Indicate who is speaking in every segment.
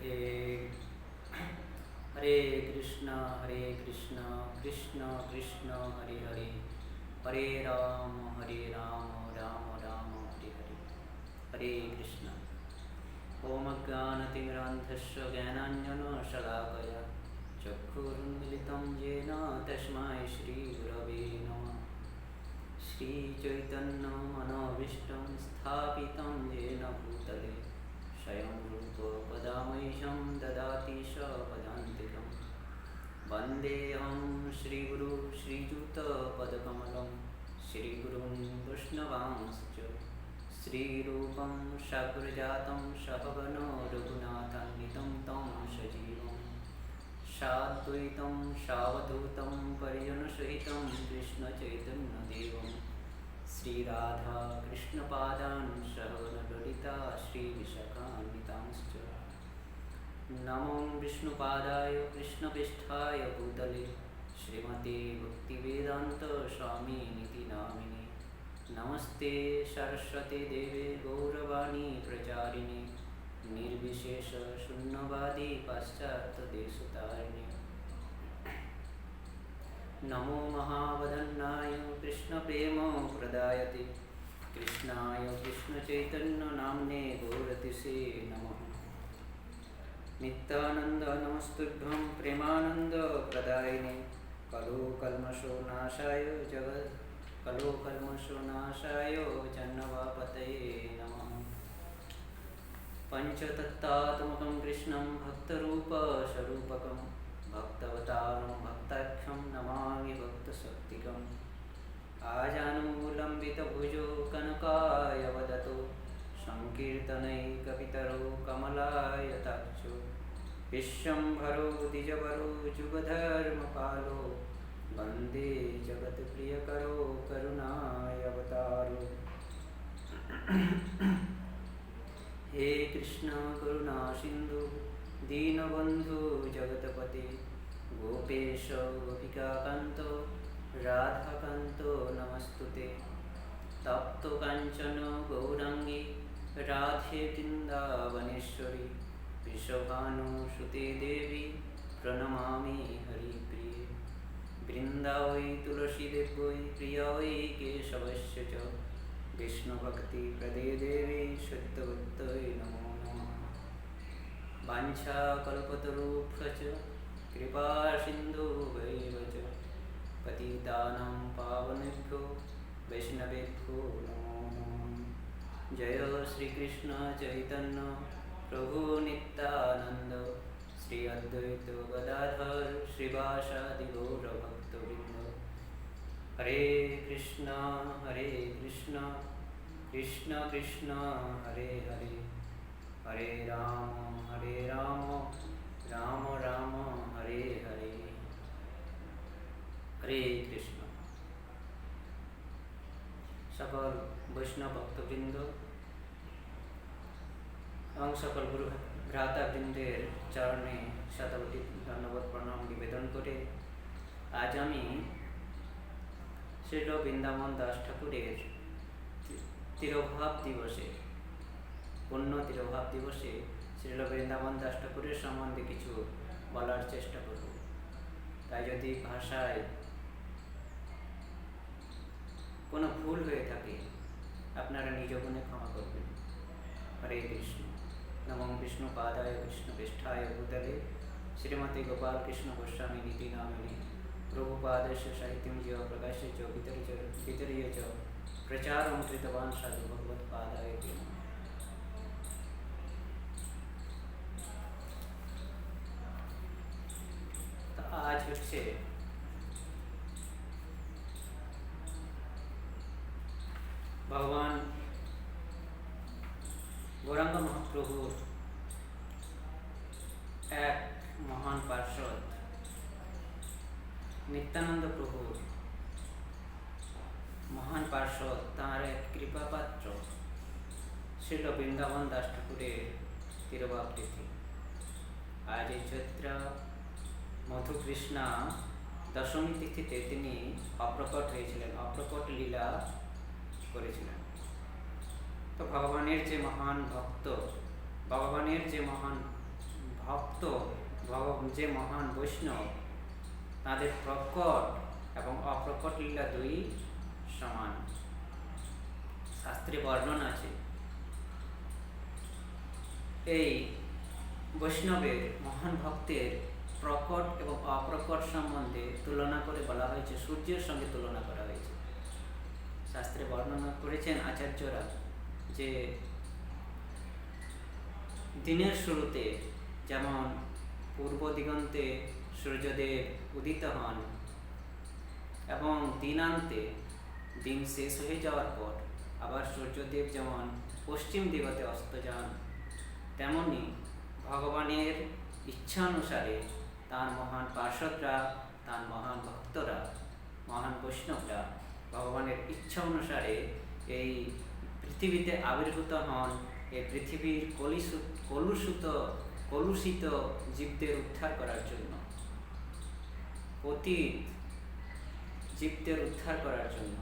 Speaker 1: हे हरे कृष्णा कृष्ण कृष्ण हरे हरे, हरे राम राम राम हरे हरे। हरे कृष्ण। ओम ज्ञानतिमिरान्धस्य ज्ञानाञ्जनशलाकया चक्षुरुन्मिलितं येन तस्मै श्रीगुरवे नमः। श्रीचैतन्यमनोभीष्टं स्थापितं येन भूतले स्वयं रूपपदामह्यं ददाति सपदान्तिकं। वन्देऽहं श्रीगुरु श्रीयुतपदकमलं श्रीगुरुं वैष्णवांश्च श्रीरूपं साग्रजातं सहगनो रघुनाथान्वितं तं सजीवं साद्वैतं सावधूतं परिजनसहितं कृष्णचैतन्यदेवं श्रीराधा कृष्णपादान् सहगणललिता श्रीविशाखान्वितांश्च। नमो विष्णुपादाय कृष्णपृष्ठाय भूतले श्रीमते भक्तिवेदान्त स्वामिनिति नामिने। नमस्ते सरस्वती देवे गौरवाणी प्रचारिणे निर्विशेष शून्यवादी पाश्चात्यदेशतारिणे। नमो महावदन्नाय कृष्णप्रेम प्रदायते कृष्णाय कृष्णचैतन्यनाम्ने गौरतिसे नमः। नित्यानन्द नमस्तुभ्यं प्रेमानन्द प्रदायिने कलुकल्मषोनाशाय जन्नवापतये नमः। पंचतत्त्वात्मकं कृष्णं भक्तरूपस्वरूपकं भक्तवतारं भक्ताख्यं नमामि भक्तशक्तिकम्। आजानुलम्बितभुजो कनकायवदतो संकीर्तनैकपितरो कमलायताक्षो विश्वम्भरो द्विजवरो जुगधर्मपालो वन्दे जगत्प्रियकरो करुणावतारो। हे कृष्ण करुणा सिन्धु दीनबन्धु जगत्पते गोपेश गोपिकान्त राधाकान्त नमस्तुते। तप्त काञ्चन गौराङ्गी राधे वृन्दावनेश्वरी वृषभानुसुते देवी प्रणमामि हरिप्रिये। वृन्दावै तुलसीदेव्यै प्रियै केशवस्य च विष्णुभक्तिप्रदे देवी शुद्धबुद्धये नमो नमः। वाञ्छाकल्पतरुभ्यश्च कृपासिन्धुभ्यैव च पतितानां पावनेभ्यो वैष्णवेभ्यो नमो नमः। जय श्रीकृष्ण चैतन्य प्रभु नित्यानंद श्री अद्वैत गदाधर श्रीवासादि गौरभक्तवृंद। हरे कृष्ण कृष्ण कृष्ण हरे हरे, हरे राम राम राम हरे हरे। हरे कृष्ण। सकल वैष्णव भक्तवृंद এবং সকল গুরু ভ্রাতাবৃন্দের চরণে শতকোটি ধন্যবাদ প্রণাম নিবেদন করে আজ আমি শ্রীল বৃন্দাবন দাস ঠাকুরের তিরোভাব দিবসে পুণ্য তিরোভাব দিবসে শ্রীল বৃন্দাবন দাস ঠাকুরের সম্বন্ধে কিছু বলার চেষ্টা করব। তাই যদি ভাষায় কোনো ভুল হয়ে থাকে আপনারা নিজ গুণে ক্ষমা করবেন। हरे कृष्ण। नमो विष्णुपादाय कृष्णपृष्ठाय भूतले श्रीमते गोपाल कृष्ण गोस्वामी नीति नामिने प्रभुपादस्य साहित्यं जीव प्रकाश्य च वितर्य च प्रचारं कृतवान् साधु भगवत्पादाय ते नमः। तो आज হচ্ছে भगवान गौरांग महाप्रभुर एक महान पार्षद नित्यानंद प्रभुर महान पार्षद तार एक कृपापात्र श्रील बृंदावन दास ठाकुरेर तिरभाब तिथि। आज चैत्र मधुकृष्णा दशमी तिथिते तिनि अप्रकट हयेछिलेन, अप्रकट लीला करेছিলেন। तो भगवानेर जे महान भक्त भगवानेर जे महान ভক্ত যে মহান বৈষ্ণব তাদের প্রকট এবং অপ্রকট লীলা দুই সমান। শাস্ত্রে বর্ণনা আছে এই বৈষ্ণবের মহান ভক্তের প্রকট এবং অপ্রকট সম্বন্ধে তুলনা করে বলা হয়েছে, সূর্যের সঙ্গে তুলনা করা হয়েছে। শাস্ত্রে বর্ণনা করেছেন আচার্যরা যে দিনের শুরুতে যেমন পূর্ব দিগন্তে সূর্যদেব উদিত হন এবং দিনান্তে দিন শেষ হয়ে যাওয়ার পর আবার সূর্যদেব যেমন পশ্চিম দিগতে অস্ত যান, তেমনি ভগবানের ইচ্ছানুসারে তার মহান পার্ষদরা, তার মহান ভক্তরা, মহান বৈষ্ণবরা ভগবানের ইচ্ছা অনুসারে এই পৃথিবীতে আবির্ভূত হন। এই পৃথিবীর কলুষিত জীবদের উদ্ধার করার জন্য, পতিত জীবদের উদ্ধার করার জন্য,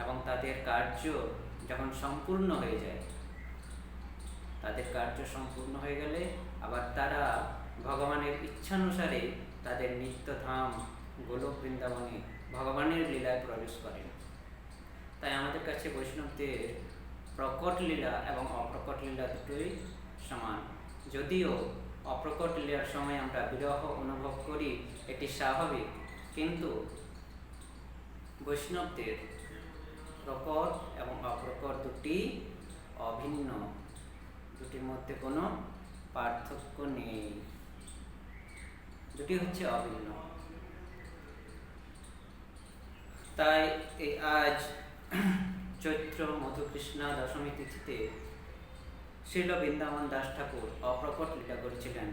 Speaker 1: এবং তাদের কার্য যখন সম্পূর্ণ হয়ে যায়, তাদের কার্য সম্পূর্ণ হয়ে গেলে আবার তারা ভগবানের ইচ্ছানুসারে তাদের নিত্যধাম গোলক বৃন্দাবনে ভগবানের লীলায় প্রবেশ করেন। তাই আমাদের কাছে বৈষ্ণবদের প্রকট লীলা এবং অপ্রকট লীলা দুটোই সমান। যদিও অপ্রকট লীলার সময় আমরা বিরহ অনুভব করি, এটি স্বাভাবিক, কিন্তু বৈষ্ণবদের প্রকট এবং অপ্রকট দুটি অভিন্ন, দুটির মধ্যে কোনো পার্থক্য নেই, দুটি হচ্ছে অভিন্ন। তাই এই আজ চৈত্র মধুকৃষ্ণা দশমী তিথিতে শ্রীল বৃন্দাবন দাস ঠাকুর অপ্রকট লীলা করেছিলেন।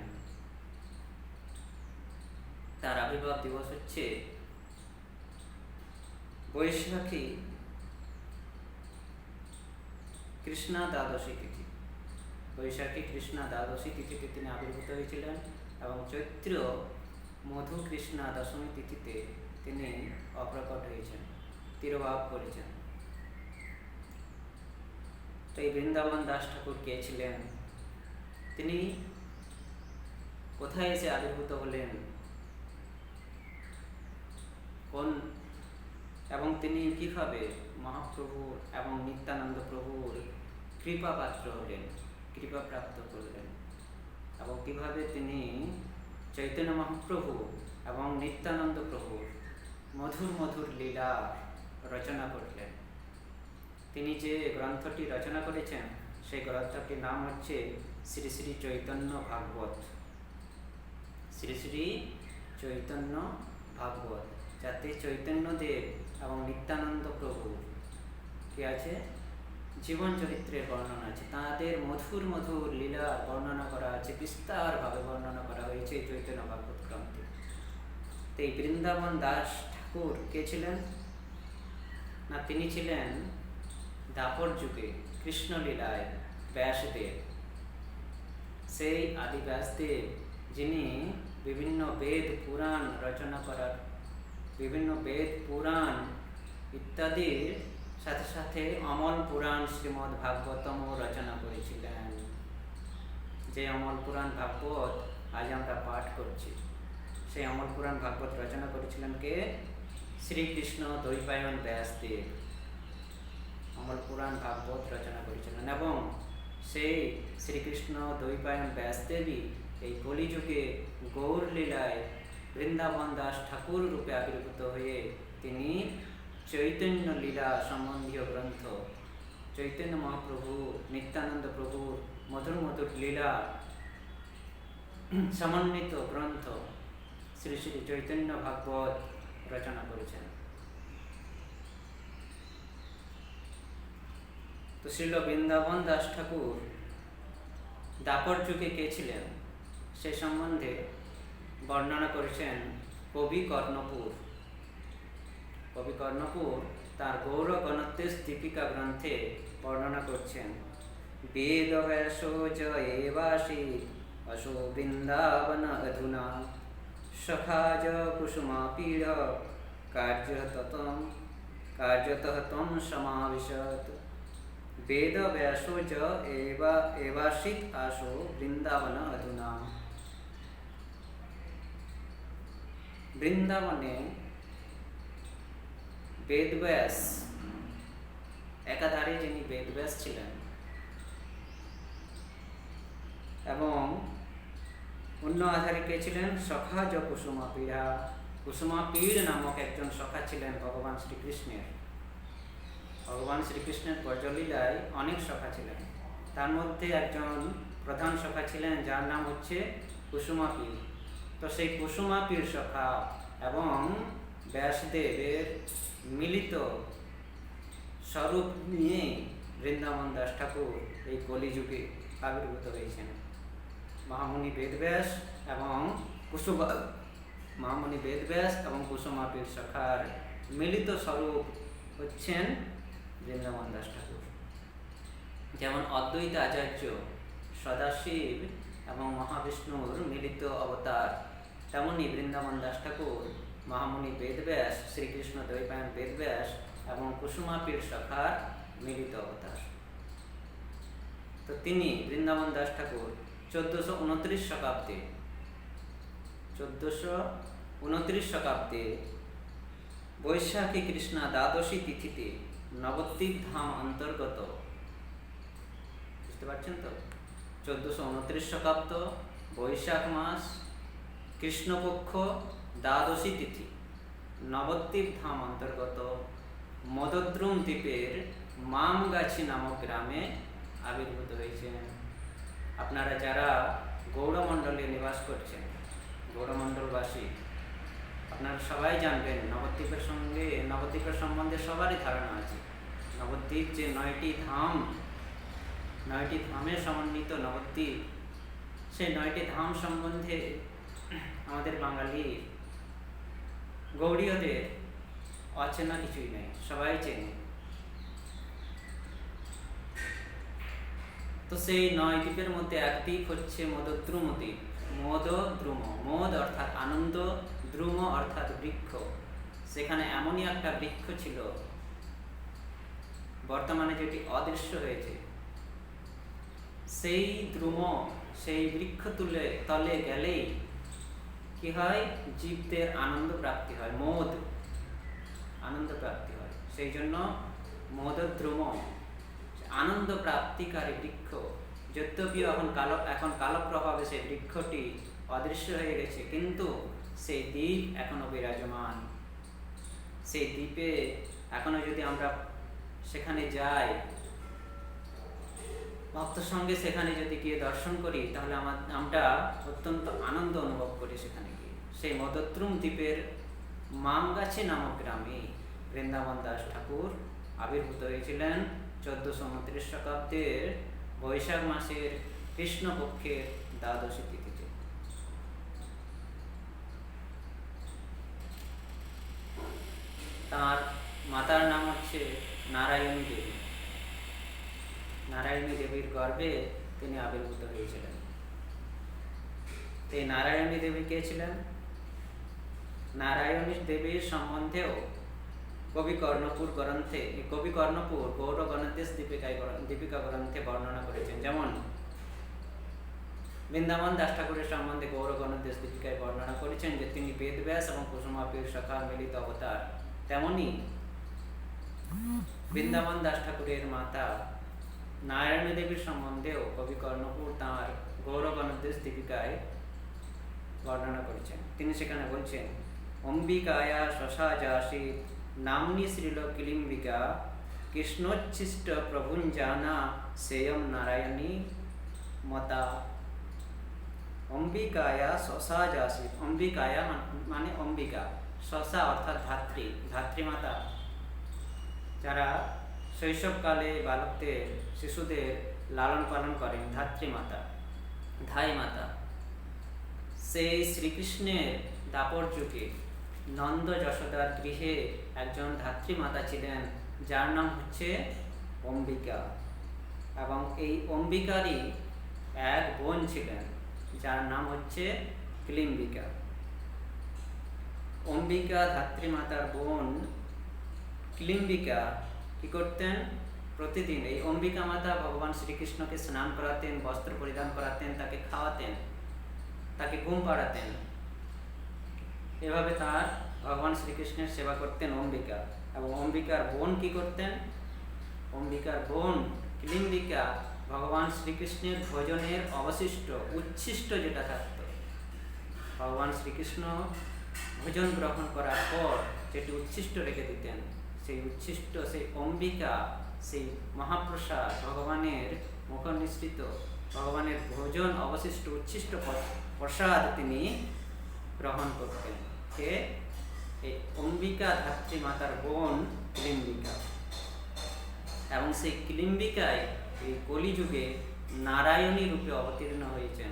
Speaker 1: তার আবির্ভাব দিবস হচ্ছে বৈশাখী কৃষ্ণা দ্বাদশী তিথি। বৈশাখী কৃষ্ণা দ্বাদশী তিথিতে তিনি আবির্ভূত হয়েছিলেন এবং চৈত্র মধু কৃষ্ণা দশমী তিথিতে তিনি অপ্রকট হয়েছেন, তিরোভাব করেছেন। তো এই বৃন্দাবন দাস ঠাকুর কে ছিলেন? তিনি কোথায় এসে আবির্ভূত হলেন, এবং তিনি কিভাবে মহাপ্রভু এবং নিত্যানন্দ প্রভুর কৃপা পাত্র হলেন, কৃপা প্রাপ্ত করলেন, এবং কিভাবে তিনি চৈতন্য মহাপ্রভু এবং নিত্যানন্দ প্রভুর মধুর মধুর লীলা রচনা করলেন। তিনি যে গ্রন্থটি রচনা করেছেন সেই গ্রন্থটির নাম হচ্ছে শ্রী শ্রী চৈতন্য ভাগবত। শ্রী শ্রী চৈতন্য ভাগবত, যাতে চৈতন্যদেব এবং নিত্যানন্দ প্রভু কি আছে জীবন চরিত্রের বর্ণনা আছে, তাঁদের মধুর মধুর লীলা বর্ণনা করা আছে, বিস্তারভাবে বর্ণনা করা হয়েছে এই চৈতন্য ভাগবত গ্রন্থে। তো এই বৃন্দাবন দাস ঠাকুর কে ছিলেন না, তিনি ছিলেন দাপর যুগে কৃষ্ণলীলায় ব্যাসদেব। সেই আদি ব্যাসদেব যিনি বিভিন্ন বেদ পুরাণ রচনা করার, বিভিন্ন বেদ পুরাণ ইত্যাদির সাথে সাথে অমল পুরাণ শ্রীমদ্ ভাগবতমও রচনা করেছিলেন। যে অমল পুরাণ ভাগবত আজ আমরা পাঠ করছি, সেই অমল পুরাণ ভাগবত রচনা করেছিলেন কে? শ্রীকৃষ্ণ দ্বৈপায়ন ব্যাসদেব অমল পুরাণ ভাগবত রচনা করেছিলেন, এবং সেই শ্রীকৃষ্ণ দ্বৈপায়ন ব্যাসদেবী এই কলিযুগে গৌর লীলায় বৃন্দাবন দাস ঠাকুর রূপে আবির্ভূত হয়ে তিনি চৈতন্য লীলা সম্বন্ধীয় গ্রন্থ, চৈতন্য মহাপ্রভু নিত্যানন্দ প্রভুর মধুর মধুর লীলা সমন্বিত গ্রন্থ শ্রী শ্রী চৈতন্য ভাগবত রচনা করেছেন। তো শ্রীল বৃন্দাবন দাস ঠাকুর দাপর যুগে কে ছিলেন সে সম্বন্ধে বর্ণনা করেছেন কবি কর্ণপুর। কবি কর্ণপুর তার গৌর গণতেশ দীপিকা গ্রন্থে বর্ণনা করছেন, বেদ ব্যাস জয়েবাসী অশো বৃন্দাবন অধুনা সখাজ কুসুমা পীড় কার্যতঃ তম সমাবিশত वेद व्यासो च एवासित आशो वृंदावन अधुना। বৃন্দাবনে বেদব্যাস, একাধারে যিনি বেদব্যাস ছিলেন এবং অন্য আধারে কে ছিলেন? সখা য কুসুমাপীড়া। কুসুমাপীড় নামক একজন সখা ছিলেন ভগবান শ্রীকৃষ্ণের। ভগবান শ্রীকৃষ্ণের ব্রজলীলায় অনেক সখা ছিলেন, তার মধ্যে একজন প্রধান সখা ছিলেন যার নাম হচ্ছে কুসুমাপীড়। তো সেই কুসুমাপীড় সখা এবং ব্যাসদেবের মিলিত স্বরূপ নিয়ে বৃন্দাবন দাস ঠাকুর এই কলিযুগে আবির্ভূত হয়েছেন। মহামুনি বেদব্যাস এবং কুসুমাপীড় সখার মিলিত স্বরূপ হচ্ছেন বৃন্দাবন দাস ঠাকুর। যেমন অদ্বৈত আচার্য সদাশিব এবং মহাবিষ্ণুর মিলিত অবতার, তেমনি বৃন্দাবন দাস ঠাকুর মহামুনি বেদব্যাস, শ্রীকৃষ্ণ দ্বৈপায়ন বেদব্যাস এবং কুসুমাপীড় সখার মিলিত অবতার। তো তিনি বৃন্দাবন দাস ঠাকুর 1429 শতাব্দে বৈশাখী কৃষ্ণা দ্বাদশী তিথিতে নবদ্বীপ ধাম অন্তর্গত, বুঝতে পারছেন তো, 1429 শতাব্দ বৈশাখ মাস কৃষ্ণপক্ষ দ্বাদশী তিথি নবদ্বীপ ধাম অন্তর্গত মদদ্রুম দ্বীপের মামগাছি নামক গ্রামে আবির্ভূত হয়েছেন। আপনারা যারা গৌড়মণ্ডলে নিবাস করছেন, গৌড়মণ্ডলবাসী, আপনারা সবাই জানবেন নবদ্বীপের সম্বন্ধে সবারই ধারণা আছে। নবদ্বীপ যে 9টি ধামে সমন্বিত নবদ্বীপ, সেই 9টি ধাম সম্বন্ধে আমাদের বাঙালি গৌড়ীয়দের অচেনা কিছুই নেই, সবাই চেনে। তো সেই 9 দ্বীপের মধ্যে এক দ্বীপ হচ্ছে মদদ্রুম দ্বীপ। মোদ অর্থাৎ আনন্দ, দ্রুম অর্থাৎ বৃক্ষ। সেখানে এমনই একটা বৃক্ষ ছিল বর্তমানে যেটি অদৃশ্য হয়েছে। সেই বৃক্ষ তলে গেলেই কি হয়? জীবদের আনন্দ প্রাপ্তি হয়, আনন্দ প্রাপ্তি হয়। সেই জন্য মোদদ্রুম আনন্দ প্রাপ্তিকারী বৃক্ষ। যদ্যপিও এখন কালপ্রভাবে সেই বৃক্ষটি অদৃশ্য হয়ে গেছে, কিন্তু সেই দ্বীপ এখনো বিরাজমান। সেই দ্বীপে এখনো যদি আমরা সেখানে যাই, ভক্ত সঙ্গে সেখানে যদি গিয়ে দর্শন করি, তাহলে আমরা অত্যন্ত আনন্দ অনুভব করি সেখানে গিয়ে। সেই মদদ্রুম দ্বীপের মামগাছি নামক গ্রামে বৃন্দাবন দাস ঠাকুর আবির্ভূত হয়েছিলেন 1429 শতাব্দের বৈশাখ মাসের কৃষ্ণপক্ষের দ্বাদশী তিথিতে। তার মাতার নাম হচ্ছে নারায়ণী দেবী। নারায়ণী দেবীর গর্ভে তিনি আবির্ভূত হয়েছিলেন। এই নারায়ণী দেবী কে ছিলেন? নারায়ণী দেবীর সম্বন্ধেও কবি কর্ণপুর গৌড় গণদেশ দীপিকা গ্রন্থে বর্ণনা করেছেন। যেমন বৃন্দাবন দাস ঠাকুরের সম্বন্ধে গৌড় গণদেশ দীপিকায় বর্ণনা করেছেন যে তিনি বেদব্যাস এবং কুসুমাপীড় সখার মিলিত অবতার। তেমনি বৃন্দাবন দাস ঠাকুরের মাতা নারায়ণী দেবীর সম্বন্ধেও কবি কর্ণপুর তাঁর গৌড় গণদেশ দীপিকায় বর্ণনা করেছেন। তিনি সেখানে বলছেন, অম্বিকায়া শশাজাসী নাম্নী শ্রীল কিলিম্বিকা কৃষ্ণোচ্ছিষ্ট প্রভুঞ্জানা সেয়ম নারায়ণী মতা। অম্বিকায়া শশাজাসী, অম্বিকায়া মানে অম্বিকা, শশা অর্থাৎ ধাত্রীমাতা, যারা শৈশবকালে বালকদের, শিশুদের লালন পালন করেন, ধাত্রীমাতা, ধাই মাতা। সেই শ্রীকৃষ্ণের দাপর যুগে নন্দ যশোদার গৃহে একজন ধাত্রীমাতা ছিলেন যার নাম হচ্ছে অম্বিকা, এবং এই অম্বিকারই এক বোন ছিলেন যার নাম হচ্ছে কিলিম্বিকা। অম্বিকা ধাত্রীমাতার বোন কিলিম্বিকা কি করতেন? প্রতিদিন এই অম্বিকা মাতা ভগবান শ্রীকৃষ্ণকে স্নান করাতেন, বস্ত্র পরিধান করাতেন, তাকে খাওয়াতেন, তাকে ঘুম পাড়াতেন। এভাবে তার ভগবান শ্রীকৃষ্ণের সেবা করতেন অম্বিকা। এবং অম্বিকার বোন কি করতেন? অম্বিকার বোন কিলিম্বিকা ভগবান শ্রীকৃষ্ণের ভোজনের অবশিষ্ট উচ্ছিষ্ট যেটা থাকত, ভগবান শ্রীকৃষ্ণ ভোজন গ্রহণ করার পর যেটি উচ্ছিষ্ট রেখে দিতেন, সেই উচ্ছিষ্ট, সেই অম্বিকা, সেই মহাপ্রসাদ, ভগবানের মুখ নিঃসৃত ভগবানের ভোজন অবশিষ্ট উচ্ছিষ্ট প্রসাদ তিনি গ্রহণ করতেন। কে? এই অম্বিকা ধাত্রী মাতার বোন কিলিম্বিকা। এবং সেই কিলিম্বিকায় এই কলিযুগে নারায়ণী রূপে অবতীর্ণ হয়েছেন।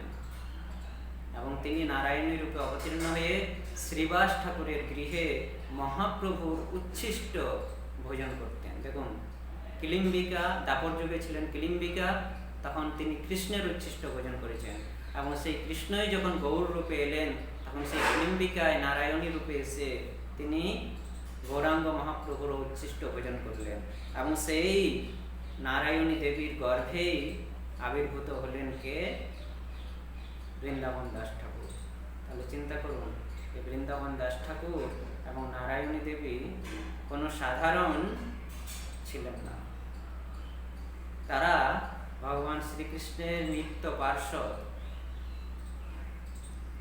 Speaker 1: এবং তিনি নারায়ণী রূপে অবতীর্ণ হয়ে শ্রীবাস ঠাকুরের গৃহে মহাপ্রভুর উচ্ছিষ্ট ভোজন করতেন। দেখুন, কিলিম্বিকা দাপর যুগে ছিলেন কিলিম্বিকা, তখন তিনি কৃষ্ণের উচ্ছিষ্ট ভোজন করেছেন। এবং সেই কৃষ্ণই যখন গৌর রূপে এলেন, তখন সেই কিলিম্বিকায় নারায়ণী রূপে এসে তিনি গৌরাঙ্গ মহাপ্রভুর উচ্ছিষ্ট ভোজন করলেন। এবং সেই নারায়ণী দেবীর গর্ভেই আবির্ভূত হলেন কে? বৃন্দাবন দাস ঠাকুর। তাহলে চিন্তা করুন, এই বৃন্দাবন দাস ঠাকুর এবং নারায়ণী দেবী কোনো সাধারণ ছিলেন না। তারা ভগবান শ্রীকৃষ্ণের নিত্য পার্ষদ।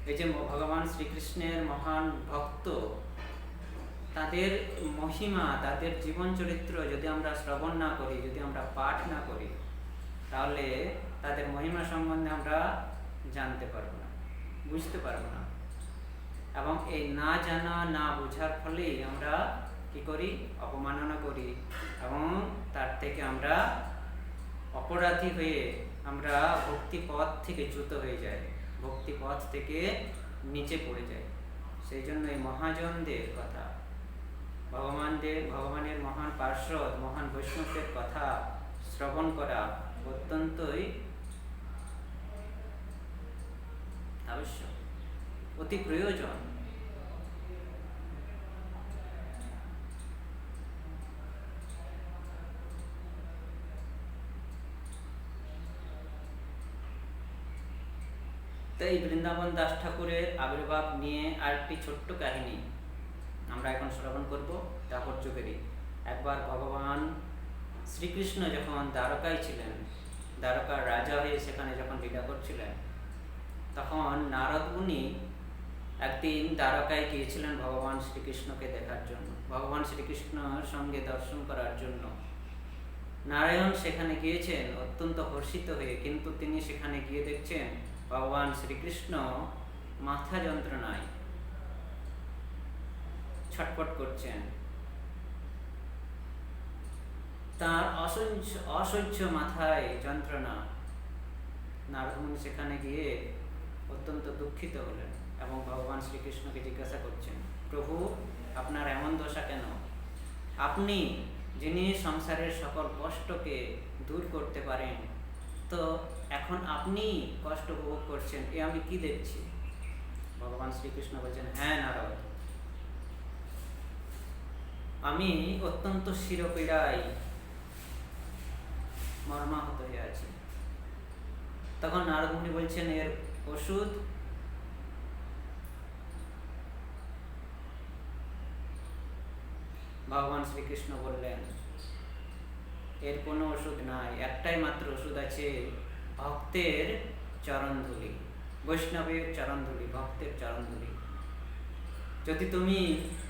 Speaker 1: এই যে ভগবান শ্রীকৃষ্ণের মহান ভক্ত, তাদের মহিমা, তাদের জীবন চরিত্র যদি আমরা শ্রবণ না করি, যদি আমরা পাঠ না করি, তাহলে তাদের মহিমা সম্বন্ধে আমরা জানতে পারবো না, বুঝতে পারবো না। এবং এই না জানা, না বোঝার ফলেই আমরা কি করি? অপমাননা করি এবং তার থেকে আমরা অপরাধী হয়ে আমরা ভক্তি পথ থেকে চ্যুত হয়ে যাই, ভক্তি পথ থেকে নিচে পড়ে যাই। সেই জন্য এই মহাজনদের কথা, ভগবানের মহান পার্ষদ, মহান বৈষ্ণবদের কথা শ্রবণ করা অত্যন্তই আবশ্যক, অতি প্রয়োজন। তাই বৃন্দাবন দাস ঠাকুরের আবির্ভাব নিয়ে আরেকটি ছোট্ট কাহিনী আমরা এখন শ্রবণ করব। দাপর যুগেরই একবার ভগবান শ্রীকৃষ্ণ যখন দ্বারকায় ছিলেন, দ্বারকার রাজা হয়ে সেখানে যখন লীলা করছিলেন, তখন নারদ মুনি একদিন দ্বারকায় গিয়েছিলেন ভগবান শ্রীকৃষ্ণকে দেখার জন্য, ভগবান শ্রীকৃষ্ণর সঙ্গে দর্শন করার জন্য। নারায়ণ সেখানে গিয়েছেন অত্যন্ত হর্ষিত হয়ে, কিন্তু তিনি সেখানে গিয়ে দেখছেন ভগবান শ্রীকৃষ্ণ মাথা যন্ত্রণায় ছটফট করছেন। তার অসহ্য মাথায় যন্ত্রণা। নারদ মুনি সেখানে গিয়ে অত্যন্ত দুঃখিত হলেন এবং ভগবান শ্রীকৃষ্ণকে জিজ্ঞাসা করছেন, প্রভু, আপনার এমন দশা কেন? আপনি যিনি সংসারের সকল কষ্টকে দূর করতে পারেন, তো এখন আপনি কষ্ট উপভোগ করছেন, এ আমি কি দেখছি? ভগবান শ্রীকৃষ্ণ বলছেন, হ্যাঁ নারদ, আমি অত্যন্ত শিরপীড়ায় মর্মাহত হয়ে আছি। তখন নারদ মুনি বলছেন, এর ওষুধ? ভগবান শ্রীকৃষ্ণ বললেন, এর কোনো ওষুধ নাই, একটাই মাত্র ওষুধ আছে, ভক্তের চরণধুলি, বৈষ্ণবের চরণধুলি, ভক্তের চরণধুলি। যদি তুমি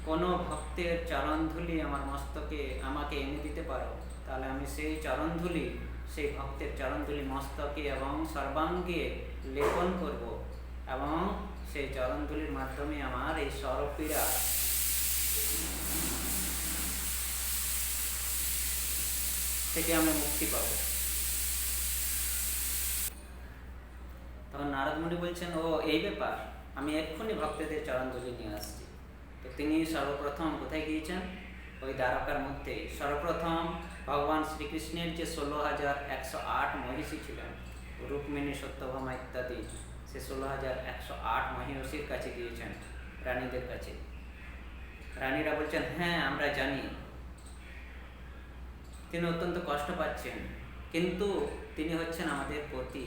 Speaker 1: কোনো ভক্তের চরণধুলি আমার মস্তকে আমাকে এনে দিতে পারো, তাহলে আমি সেই চরণধুলি, সেই ভক্তের চরণধুলি মস্তকে এবং সর্বাঙ্গে লেপন করব এবং সেই চরণধুলির মাধ্যমে আমার এই সরপীড়া থেকে আমি মুক্তি পাব। তখন নারদ মুনি বলছেন, ও এই ব্যাপার, আমি এক্ষুনি ভক্তদের চরণধুলি নিয়ে আসছি। তো তিনি সর্বপ্রথম কোথায় গিয়েছেন? ওই দ্বারকার মধ্যে সর্বপ্রথম ভগবান শ্রীকৃষ্ণের যে 16,108 মহিষী ছিলেন, রুক্মিণী, সত্যভামা ইত্যাদি, সে 16,108 মহিষীর কাছে গিয়েছেন, রানীদের কাছে। রানীরা বলছেন, হ্যাঁ আমরা জানি তিনি অত্যন্ত কষ্ট পাচ্ছেন, কিন্তু তিনি হচ্ছেন আমাদের পতি,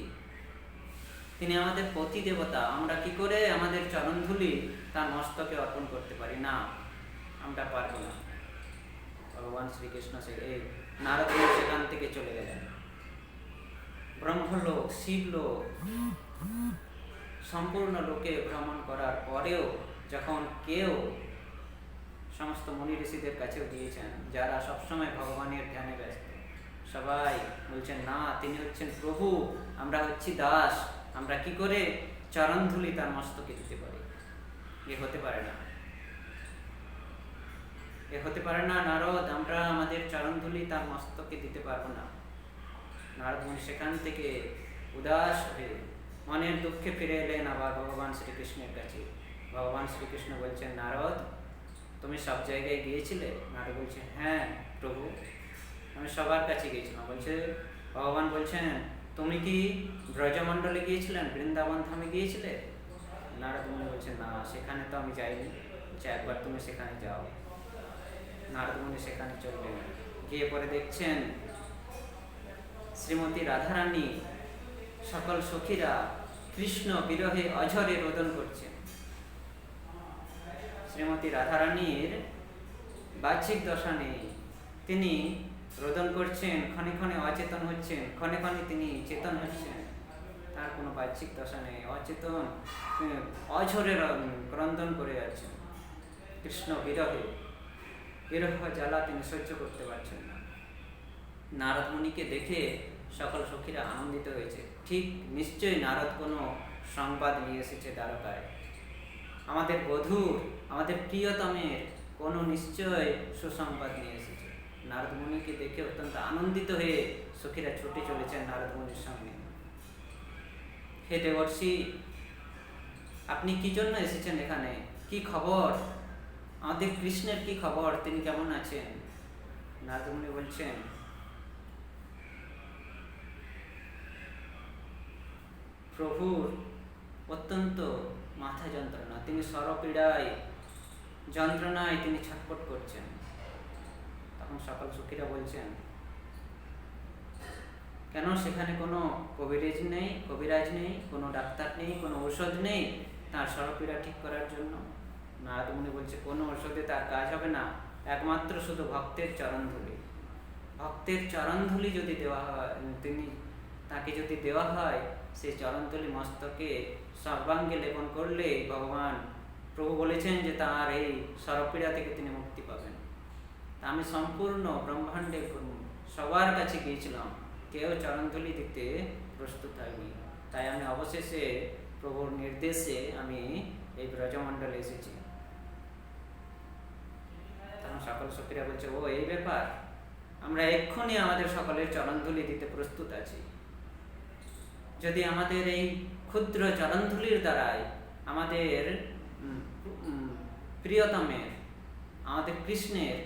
Speaker 1: তিনি আমাদের পতি দেবতা। আমরা কি করে আমাদের চরণধুলি তার মস্তকে অর্পণ করতে পারি না? আমরা পারব না। ভগবান শ্রীকৃষ্ণ এই নারদ সেখান থেকে চলে গেলেন। ব্রহ্মলোক, শিবলোক, সম্পূর্ণ লোকে ভ্রমণ করার পরেও যখন কেউ সমস্ত মুনি ঋষিদের কাছেও গিয়েছেন, যারা সবসময় ভগবানের ধ্যানে ব্যস্ত, সবাই বলছেন না, তিনি হচ্ছেন প্রভু, আমরা হচ্ছি দাস, আমরা কি করে চরণধুলি তার মস্তকে দিতে পারি? এ হতে পারে না, এ হতে পারে না নারদ, আমরা আমাদের চরণধুলি তার মস্তকে দিতে পারবো না। নারদ মুনি সেখান থেকে উদাস হয়ে মনের দুঃখে ফিরে এলেন আবার ভগবান শ্রীকৃষ্ণের কাছে। ভগবান শ্রীকৃষ্ণ বলছেন, নারদ, তুমি সব জায়গায় গিয়েছিলে? নারদ বলছে, হ্যাঁ প্রভু, আমি সবার কাছে গিয়েছিলাম। বলছে, ভগবান বলছেন, তুমি কি ব্রজমণ্ডলে গিয়েছিলেন, বৃন্দাবন ধামে গিয়েছিলে? নারদ মুনি বলছেন, না, সেখানে তো আমি যাইনি। একবার তুমি সেখানে যাও। নারদ মুনি সেখানে চললেন, গিয়ে পরে দেখছেন শ্রীমতী রাধারানী সকল সখীরা কৃষ্ণ বিরহে অঝরে রোদন করছেন। শ্রীমতী রাধারানীর বাহ্যিক দশা নেই, তিনি রোদন করছেন, ক্ষণে ক্ষণে অচেতন হচ্ছেন, ক্ষণে ক্ষণে তিনি চেতন হচ্ছেন, তার কোনো বাহ্যিক দশা নেই, অচেতন অঝরে ক্রন্দন করে যাচ্ছেন। কৃষ্ণ বিরহে, বিরহ জ্বালা তিনি সহ্য করতে পারছেন না। নারদ মুনিকে দেখে সকল সখীরা আনন্দিত হয়েছে। ঠিক নিশ্চয়ই নারদ কোনো সংবাদ নিয়ে এসেছে দ্বারকায়, আমাদের বধূর, আমাদের প্রিয়তমের কোনো নিশ্চয় সুসংবাদ নিয়ে এসেছে। নারদ মুনিকে দেখে অত্যন্ত আনন্দিত হয়ে সখীরা ছুটে চলেছেন নারদ মুনির সামনে। হে দেবর্ষি, আপনি কি জন্য এসেছেন এখানে? কি খবর? আমাদের কৃষ্ণের কি খবর? তিনি কেমন আছেন? নারদ মুনি বলছেন, প্রভুর অত্যন্ত মাথা যন্ত্রণা, তিনি সরপীড়ায় যন্ত্রণায় তিনি ছটফট করছেন। তখন সকল সখীরা বলছেন, কেন সেখানে কোনো কবিরাজ নেই, কোনো ডাক্তার নেই, কোনো ঔষধ নেই তার সরপীড়া ঠিক করার জন্য? নারদ মুনি বলছে, কোনো ঔষধে তার কাজ হবে না, একমাত্র শুধু ভক্তের চরণধুলি। ভক্তের চরণধুলি যদি দেওয়া হয়, তাকে যদি দেওয়া হয়, সেই চরণধুলি মস্তকে সর্বাঙ্গে লেপন করলে ভগবান প্রভু বলেছেন যে তার এই সরপীড়া থেকে তিনি মুক্তি পাবেন। তা আমি সম্পূর্ণ ব্রহ্মাণ্ডে সবার কাছে গিয়েছিলাম, কেউ চরণধুলি দিতে প্রস্তুত হয়নি। তাই আমি অবশেষে প্রভুর নির্দেশে আমি এই ব্রজমণ্ডলে এসেছি। তখন সকল সখীরা বলছে, ও এই ব্যাপার, আমরা এক্ষুনি আমাদের সকলের চরণধুলি দিতে প্রস্তুত আছি। যদি আমাদের এই ক্ষুদ্র চরণধুলির দ্বারাই আমাদের প্রিয়তমের, আমাদের কৃষ্ণের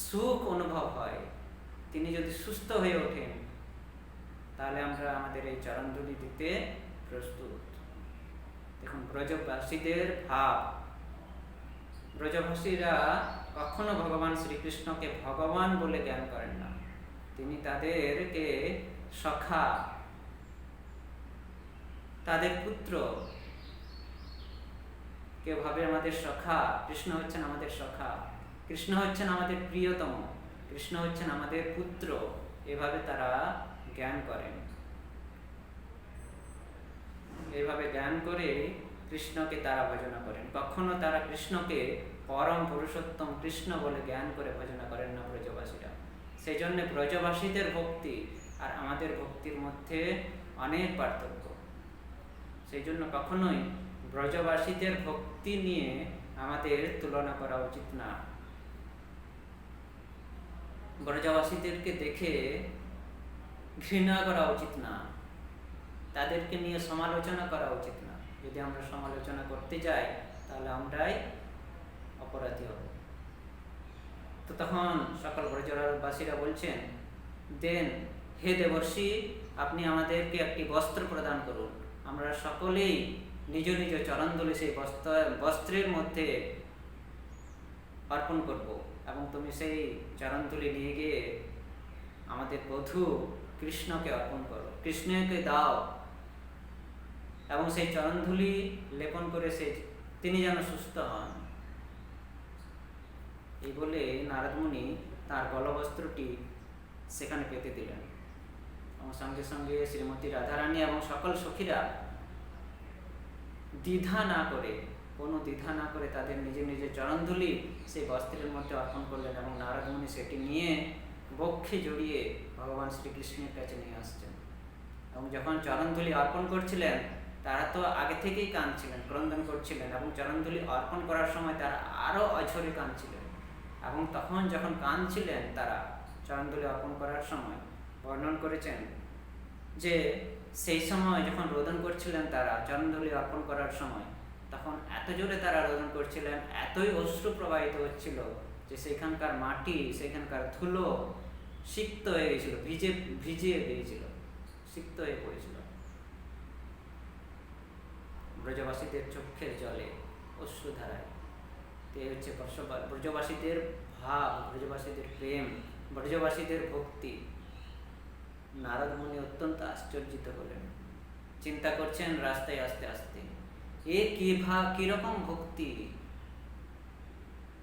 Speaker 1: সুখ অনুভব হয়, তিনি যদি সুস্থ হয়ে ওঠেন, তাহলে আমরা আমাদের এই চরণধুলি দিতে প্রস্তুত। দেখুন ব্রজবাসীদের ভাব। ব্রজবাসীরা কখনো ভগবান শ্রীকৃষ্ণকে ভগবান বলে জ্ঞান করেন না, তিনি তাদেরকে সখা, তাদের পুত্র, কেউ ভাবে আমাদের সখা, কৃষ্ণ হচ্ছেন আমাদের সখা, কৃষ্ণ হচ্ছেন আমাদের প্রিয়তম, কৃষ্ণ হচ্ছেন আমাদের পুত্র, এভাবে তারা জ্ঞান করেন। এইভাবে জ্ঞান করে কৃষ্ণকে তারা ভজনা করেন। কখনো তারা কৃষ্ণকে পরম পুরুষোত্তম কৃষ্ণ বলে জ্ঞান করে ভজনা করেন না ব্রজবাসীরা। সেই জন্য ব্রজবাসীদের ভক্তি আর আমাদের ভক্তির মধ্যে অনেক পার্থক্য। সেই জন্য কখনোই ব্রজবাসীদের ভক্তি নিয়ে আমাদের তুলনা করা উচিত না। ব্রজবাসীদেরকে দেখে ঘৃণা করা উচিত না, তাদেরকে নিয়ে সমালোচনা করা উচিত না। যদি আমরা সমালোচনা করতে যাই তাহলে আমরাই অপরাধী হব। তো তখন সকল ব্রজবাসীরা বলছেন, দেন হে দেবর্ষি, আপনি আমাদেরকে একটি বস্ত্র প্রদান করুন, আমরা সকলেই নিজ নিজ চরণধুলি সেই বস্ত্রের মধ্যে অর্পণ করব। এবং তুমি সেই চরণধুলি নিয়ে গিয়ে আমাদের বধূ কৃষ্ণকে অর্পণ করো, কৃষ্ণকে দাও, এবং সেই চরণধুলি লেপন করে তিনি যেন সুস্থ হন। এই বলে নারদ মুনি তাঁর গলবস্ত্রটি সেখানে পেতে দিলেন, এবং সঙ্গে সঙ্গে শ্রীমতী রাধারানী এবং সকল সখীরা কোনো দ্বিধা না করে তাদের নিজের নিজের চরণধুলি সেই বস্ত্রের মধ্যে অর্পণ করলেন, এবং নারদ মুনি সেটি নিয়ে বক্ষে জড়িয়ে ভগবান শ্রীকৃষ্ণের কাছে নিয়ে আসছেন। এবং যখন চরণধুলি অর্পণ করছিলেন, তারা তো আগে থেকেই কাঁদছিলেন, ক্রন্দন করছিলেন, এবং চরণধুলি অর্পণ করার সময় তারা আরও অঝরে কাঁদছিলেন। এবং তখন যখন কাঁদছিলেন তারা চরণধুলি অর্পণ করার সময়, বর্ণন করেছেন যে সেই সময় যখন রোদন করছিলেন তারা চরণধুলি অর্পণ করার সময়, তখন এত জোরে তারা রোদন করছিলেন, এতই অশ্রু প্রবাহিত হচ্ছিল যে সেখানকার মাটি, সেখানকার ধুলো সিক্ত হয়ে গেছিল, ভিজিয়ে গিয়েছিল, সিক্ত হয়ে পড়েছিল। ব্রজবাসীদের চোখের জলে, অশ্রুধারায়, এই হচ্ছে ব্রজবাসীদের ভাব, ব্রজবাসীদের প্রেম, ব্রজবাসীদের ভক্তি। নারদ মুনি অত্যন্ত আশ্চর্যিত হলেন, চিন্তা করছেন রাস্তায় আস্তে আস্তে এ কিরকম ভক্তি।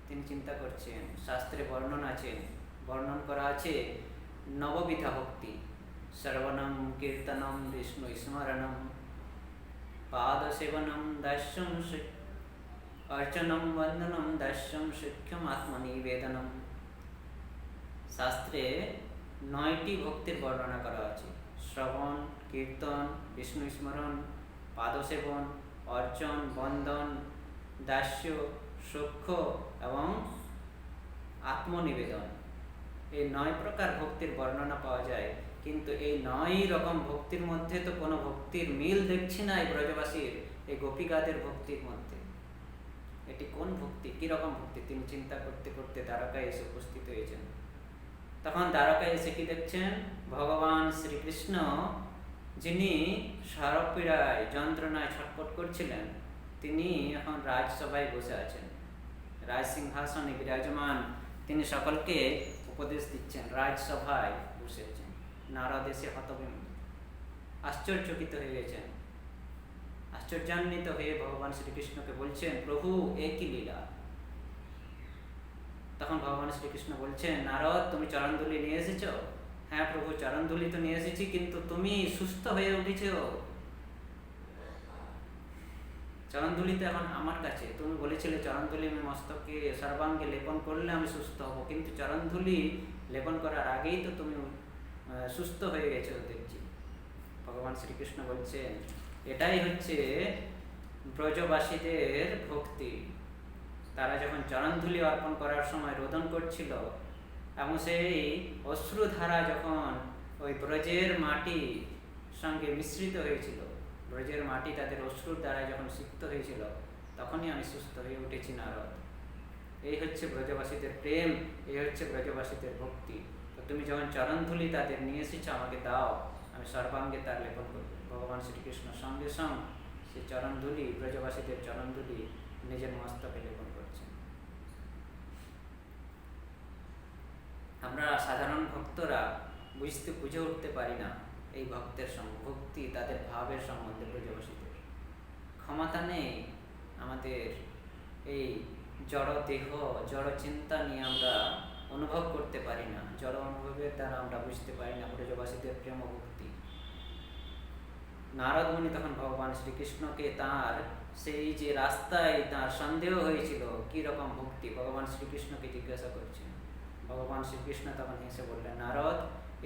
Speaker 1: তিনি চিন্তা করছেন, শাস্ত্রে বর্ণন করা আছে নববিধা ভক্তি, শ্রবণম কীর্তনম বিষ্ণু স্মরণম পাদ সেবনম দাস্যম অর্চনম বন্দনম দাস্যম শিক্ষম আত্মনিবেদনম। শাস্ত্রে 9টি ভক্তির বর্ণনা করা আছে: শ্রবণ, কীর্তন, বিষ্ণু স্মরণ, পাদসেবন, অর্চন, বন্দন, দাস্য, সখ্য এবং আত্মনিবেদন। এই 9 প্রকার ভক্তির বর্ণনা পাওয়া যায়, কিন্তু এই 9 রকম ভক্তির মধ্যে তো কোনো ভক্তির মিল দেখছি না এই ব্রজবাসীর, এই গোপিকাদের ভক্তির মধ্যে। এটি কোন ভক্তি, কিরকম ভক্তি? তিনি চিন্তা করতে করতে দ্বারকায় এসে উপস্থিত হয়েছেন। তখন দ্বারকায় এসে কি দেখছেন? ভগবান শ্রীকৃষ্ণ, যিনি সর্বপীড়ায় যন্ত্রণায় ছটফট করছিলেন, তিনি এখন রাজসভায় বসে আছেন, রাজসিংহাসনে বিরাজমান। তিনি সকলকে উপদেশ দিচ্ছেন, রাজসভায় বসে আছেন। নারদ এসে হতভম্ব, আশ্চর্যচকিত হয়ে গেছেন। আশ্চর্যান্বিত হয়ে ভগবান শ্রীকৃষ্ণকে বলছেন, প্রভু এ কি লীলা? তখন ভগবান শ্রীকৃষ্ণ বলছেন, নারদ, তুমি চরণধুলি নিয়ে এসেছ? হ্যাঁ প্রভু, চরণধুলি তো নিয়ে এসেছি, কিন্তু তুমি সুস্থ হয়ে উঠেছ। চরণধুলি তো এখন আমার কাছে। তুমি বলেছিলে চরণধুলি আমি মস্তকে সর্বাঙ্গে লেপন করলে আমি সুস্থ হব, কিন্তু চরণধুলি লেপন করার আগেই তো তুমি সুস্থ হয়ে গেছো দেখছি। ভগবান শ্রীকৃষ্ণ বলছেন, এটাই হচ্ছে ব্রজবাসীদের ভক্তি। তারা যখন চরণধুলি অর্পণ করার সময় রোদন করছিল, এবং সেই অশ্রুধারা যখন ওই ব্রজের মাটি সঙ্গে মিশ্রিত হয়েছিল, ব্রজের মাটি তাদের অশ্রুর দ্বারা যখন সিক্ত হয়েছিল, তখনই আমি সুস্থ হয়ে উঠেছি নারদ। এই হচ্ছে ব্রজবাসীদের প্রেম, এই হচ্ছে ব্রজবাসীদের ভক্তি। তো তুমি যখন চরণধুলি তাদের নিয়ে এসেছ, আমাকে দাও, আমি সর্বাঙ্গে তার লেপন করব। ভগবান শ্রীকৃষ্ণ সঙ্গে সঙ্গে সেই চরণধুলি, ব্রজবাসীদের চরণধুলি নিজের মস্তকে লেপন করছেন। আমরা সাধারণ ভক্তরা বুঝে উঠতে পারি না এই ভক্তি, তাদের ভাবের সম্বন্ধে। ব্রজবাসীদের ক্ষমতা নেই আমাদের এই জড় দেহ, জড় চিন্তা নিয়ে আমরা অনুভব করতে পারি না, জড় অনুভবের দ্বারা আমরা বুঝতে পারি না ব্রজবাসীদের প্রেম ভক্তি। নারদ মুনি তখন ভগবান শ্রীকৃষ্ণকে তার সেই যে রাস্তায় তার সন্দেহ হয়েছিল কি রকম ভক্তি, ভগবান শ্রীকৃষ্ণকে জিজ্ঞাসা করছেন। ভগবান শ্রীকৃষ্ণ তখন হেসে বললেন, নারদ,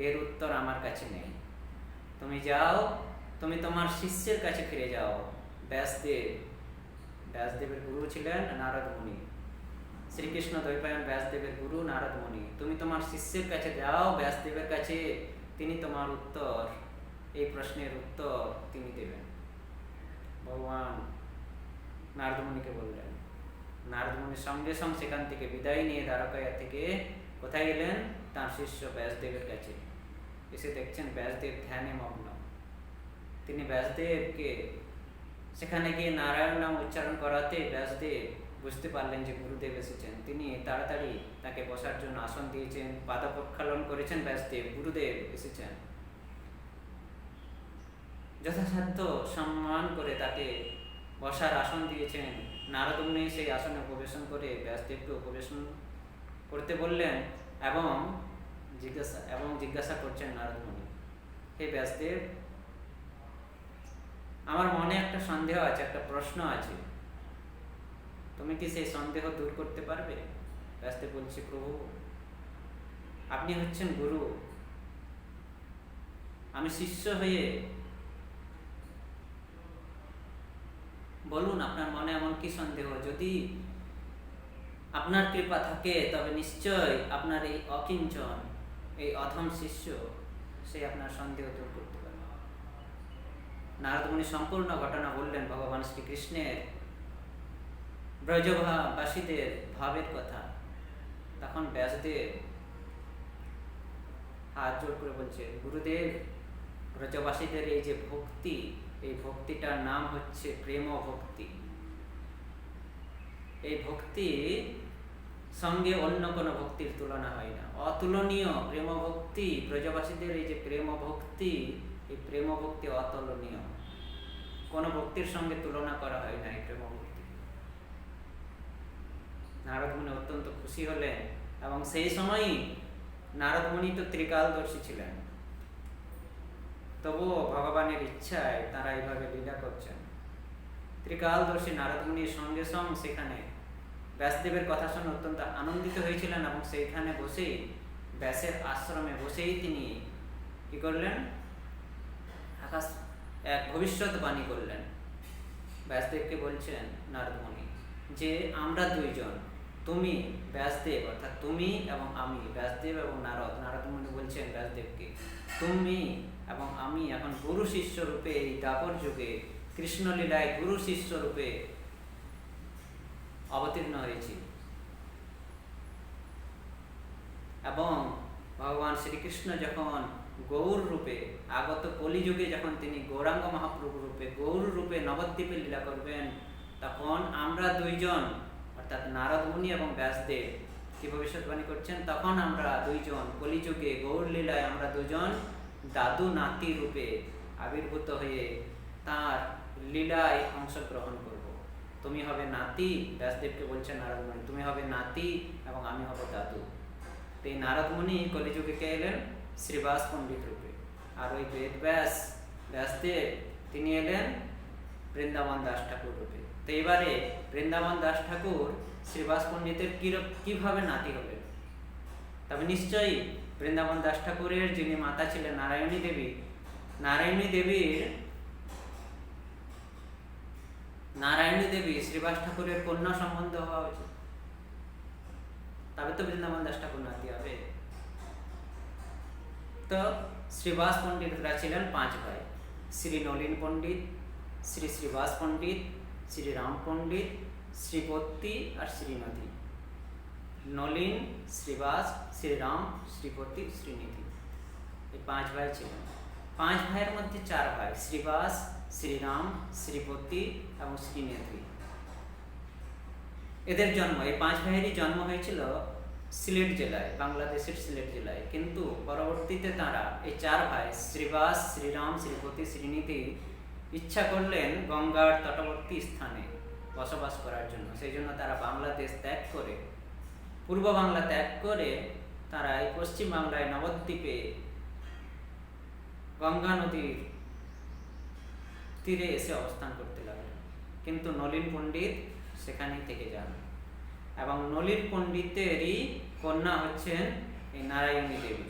Speaker 1: এর উত্তর আমার কাছে নেই। তুমি যাও, তুমি তোমার শিষ্যের কাছে ফিরে যাও। ব্যাসদেবের গুরু ছিলেন নারদ মুনি। শ্রীকৃষ্ণ দ্বৈপায়ন ব্যাসদেবের গুরু নারদ মুনি। তুমি তোমার শিষ্যের কাছে যাও, ব্যাসদেবের কাছে, তিনি তোমার উত্তর, এই প্রশ্নের উত্তর তিনি দেবেন। ভগবান নারদ মুনিকে বললেন। নারদ মুনি সঙ্গে সঙ্গে সেখান থেকে বিদায় নিয়ে দ্বারকায়া থেকে কোথায় গেলেন? তাঁর শিষ্য ব্যাসদেবের কাছে। এসে দেখছেন ব্যাসদেব ধ্যানে মগ্ন। তিনি ব্যাসদেবকে সেখানে গিয়ে নারায়ণ নাম উচ্চারণ করাতে ব্যাসদেব বুঝতে পারলেন যে গুরুদেব এসেছেন, তিনি তাড়াতাড়ি তাকে বসার জন্য আসন দিয়েছেন, পাদ প্রক্ষালন করেছেন ব্যাসদেব, গুরুদেব এসেছেন। যথাসাধ্য সম্মান করে তাকে বসার আসন দিয়েছেন। নারদ মুনি সেই আসনে উপবেশন করে ব্যাসদেবকে উপবেশন করতে বললেন এবং জিজ্ঞাসা করছেন নারদ মুনি, হে ব্যাসদেব, আমার মনে একটা সন্দেহ আছে, একটা প্রশ্ন আছে, তুমি কি সেই সন্দেহ দূর করতে পারবে? ব্যাসদেব বলছে, প্রভু, আপনি হচ্ছেন গুরু, আমি শিষ্য হয়ে, বলুন আপনার মনে এমন কি সন্দেহ? যদি আপনার কৃপা থাকে তবে নিশ্চয় আপনার এই অকিঞ্চন, এই অধম শিষ্য, সে আপনার সন্দেহ দূর করতে পারে। নারদ মুনি সম্পূর্ণ ঘটনা বললেন ভগবান শ্রীকৃষ্ণের ব্রজবাসীদের ভাবের কথা। তখন ব্যাসদেব হাত জোর করে বলছে, গুরুদেব, ব্রজবাসীদের এই যে ভক্তি, এই ভক্তিটার নাম হচ্ছে প্রেম ভক্তি। এই ভক্তি সঙ্গে অন্য কোনো ভক্তির তুলনা হয় না, অতুলনীয় প্রেম ভক্তি। ব্রজবাসীদের এই যে প্রেম ভক্তি, এই প্রেম ভক্তি অতুলনীয়, কোনো ভক্তির সঙ্গে তুলনা করা হয় না এই প্রেম ভক্তি। নারদ মুনি অত্যন্ত খুশি হলেন এবং সেই সময়ই নারদ মুনি তো ত্রিকালদর্শী ছিলেন, তবুও ভগবানের ইচ্ছায় তারা এইভাবে লীলা করছেন। ত্রিকালদর্শী নারদ মুনির সঙ্গে সঙ্গে সেখানে ব্যাসদেবের কথা শুনে অত্যন্ত আনন্দিত হয়েছিলেন এবং সেইখানে বসেই, ব্যাসের আশ্রমে বসেই তিনি কি করলেন, আকাশ এক ভবিষ্যৎবাণী করলেন। ব্যাসদেবকে বলছেন নারদ মুনি যে আমরা দুইজন, তুমি ব্যাসদেব, অর্থাৎ তুমি এবং আমি, ব্যাসদেব এবং নারদ। নারদ মুনি বলছেন ব্যাসদেবকে, তুমি এবং আমি এখন গুরু শিষ্য রূপে এই দ্বাপর যুগে কৃষ্ণলীলায় গুরু শিষ্য রূপে অবতীর্ণ হয়েছি এবং ভগবান শ্রীকৃষ্ণ যখন গৌর রূপে আগত কলিযুগে, যখন তিনি গৌরাঙ্গ মহাপ্রভু রূপে গৌর রূপে নবদ্বীপে লীলা করবেন, তখন আমরা দুইজন, অর্থাৎ নারদ মুনি এবং ব্যাসদেব কি ভবিষ্যৎবাণী করছেন, তখন আমরা দুইজন কলিযুগে গৌর লীলায় আমরা দুজন দাদু নাতি রূপে আবির্ভূত হয়ে তার লীলায় অংশগ্রহণ করব। তুমি হবে নাতি, ব্যাসদেবকে বলছেন নারদ মুনি, তুমি হবে নাতি এবং আমি হব দাদু। তো এই নারদ মুনি কলিযুগে কে এলেন? শ্রীবাস পণ্ডিত রূপে। আর ওই ব্যাসদেব তিনি এলেন বৃন্দাবন দাস ঠাকুর রূপে। তো এবারে বৃন্দাবন দাস ঠাকুর শ্রীবাস পণ্ডিতের কিভাবে নাতি হলেন? তবে নিশ্চয়ই বৃন্দাবন দাস ঠাকুরের যিনি মাতা ছিলেন নারায়ণী দেবী, নারায়ণী দেবী শ্রীবাস ঠাকুরের কন্যা সম্বন্ধ হওয়া উচিত, তবে তো বৃন্দাবন দাস ঠাকুর নাতি হবে। তো শ্রীবাস পণ্ডিতরা ছিলেন 5 ভাই, শ্রী নলিন পণ্ডিত, শ্রী শ্রীবাস পণ্ডিত, শ্রী রাম পণ্ডিত, শ্রীপতি আর শ্রীনিধি। নলিন, শ্রীবাস, শ্রীরাম, শ্রীপতি, শ্রীনিধি, এই 5 ভাই ছিলেন। 5 ভাইয়ের মধ্যে 4 ভাই, শ্রীবাস, শ্রীরাম, শ্রীপতি এবং শ্রীনিধি। এদের জন্ম, এই 5 ভাইয়েরই জন্ম হয়েছিল সিলেট জেলায়, বাংলাদেশের সিলেট জেলায়। কিন্তু পরবর্তীতে তারা এই 4 ভাই শ্রীবাস, শ্রীরাম, শ্রীপতি, শ্রীনিধি ইচ্ছা করলেন গঙ্গার তটবর্তী স্থানে বসবাস করার জন্য। সেই জন্য তারা বাংলাদেশ ত্যাগ করে, পূর্ব বাংলা ত্যাগ করে তারা এই পশ্চিম বাংলায় নবদ্বীপে গঙ্গা নদীর তীরে এসে অবস্থান করতে লাগলেন। কিন্তু নলিন পণ্ডিত সেখানেই থেকে যান এবং নলিন পণ্ডিতেরই কন্যা হচ্ছেন এই নারায়ণী দেবী।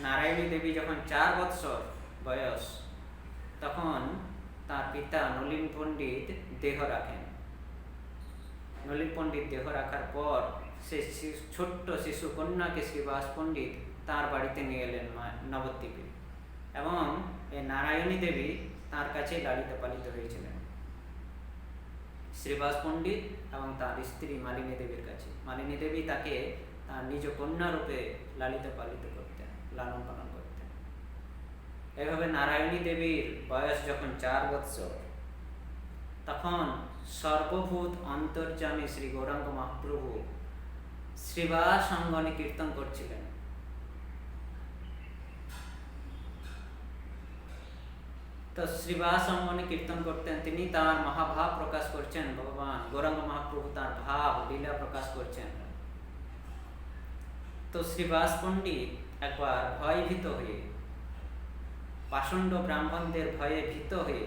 Speaker 1: নারায়ণী দেবী যখন 4 বৎসর বয়স, তখন তার পিতা নলিন পণ্ডিত দেহ রাখেন। নলিন পণ্ডিত দেহ রাখার পর সেই ছোট্ট শিশু কন্যাকে শ্রীবাস পণ্ডিত তার বাড়িতে নিয়ে এলেন নবদ্বীপে এবং এই নারায়ণী দেবী তার কাছে লালিত পালিত হয়েছিলেন শ্রীবাস পণ্ডিত এবং তার স্ত্রী মালিনী দেবীর কাছে। মালিনী দেবী তাকে তার নিজ কন্যা রূপে লালিত পালিত করতেন, লালন পালন করতেন। এভাবে নারায়ণী দেবীর বয়স যখন 4 বৎসর, তখন সর্বভূত অন্তর্যামী শ্রী গৌরাঙ্গ মহাপ্রভু শ্রীবাস অঙ্গনে কীর্তন করছিলেন। তো শ্রীবাস অঙ্গনে কীর্তন করতেন, তিনি তার মহাভাব প্রকাশ করছেন। ভগবান গৌরাঙ্গ মহাপ্রভু তার ভাব লীলা প্রকাশ করছেন। তো শ্রীবাস পণ্ডিত একবার ভয়ভীত হয়ে, পাষণ্ড ব্রাহ্মণদের ভয়ে ভীত হয়ে,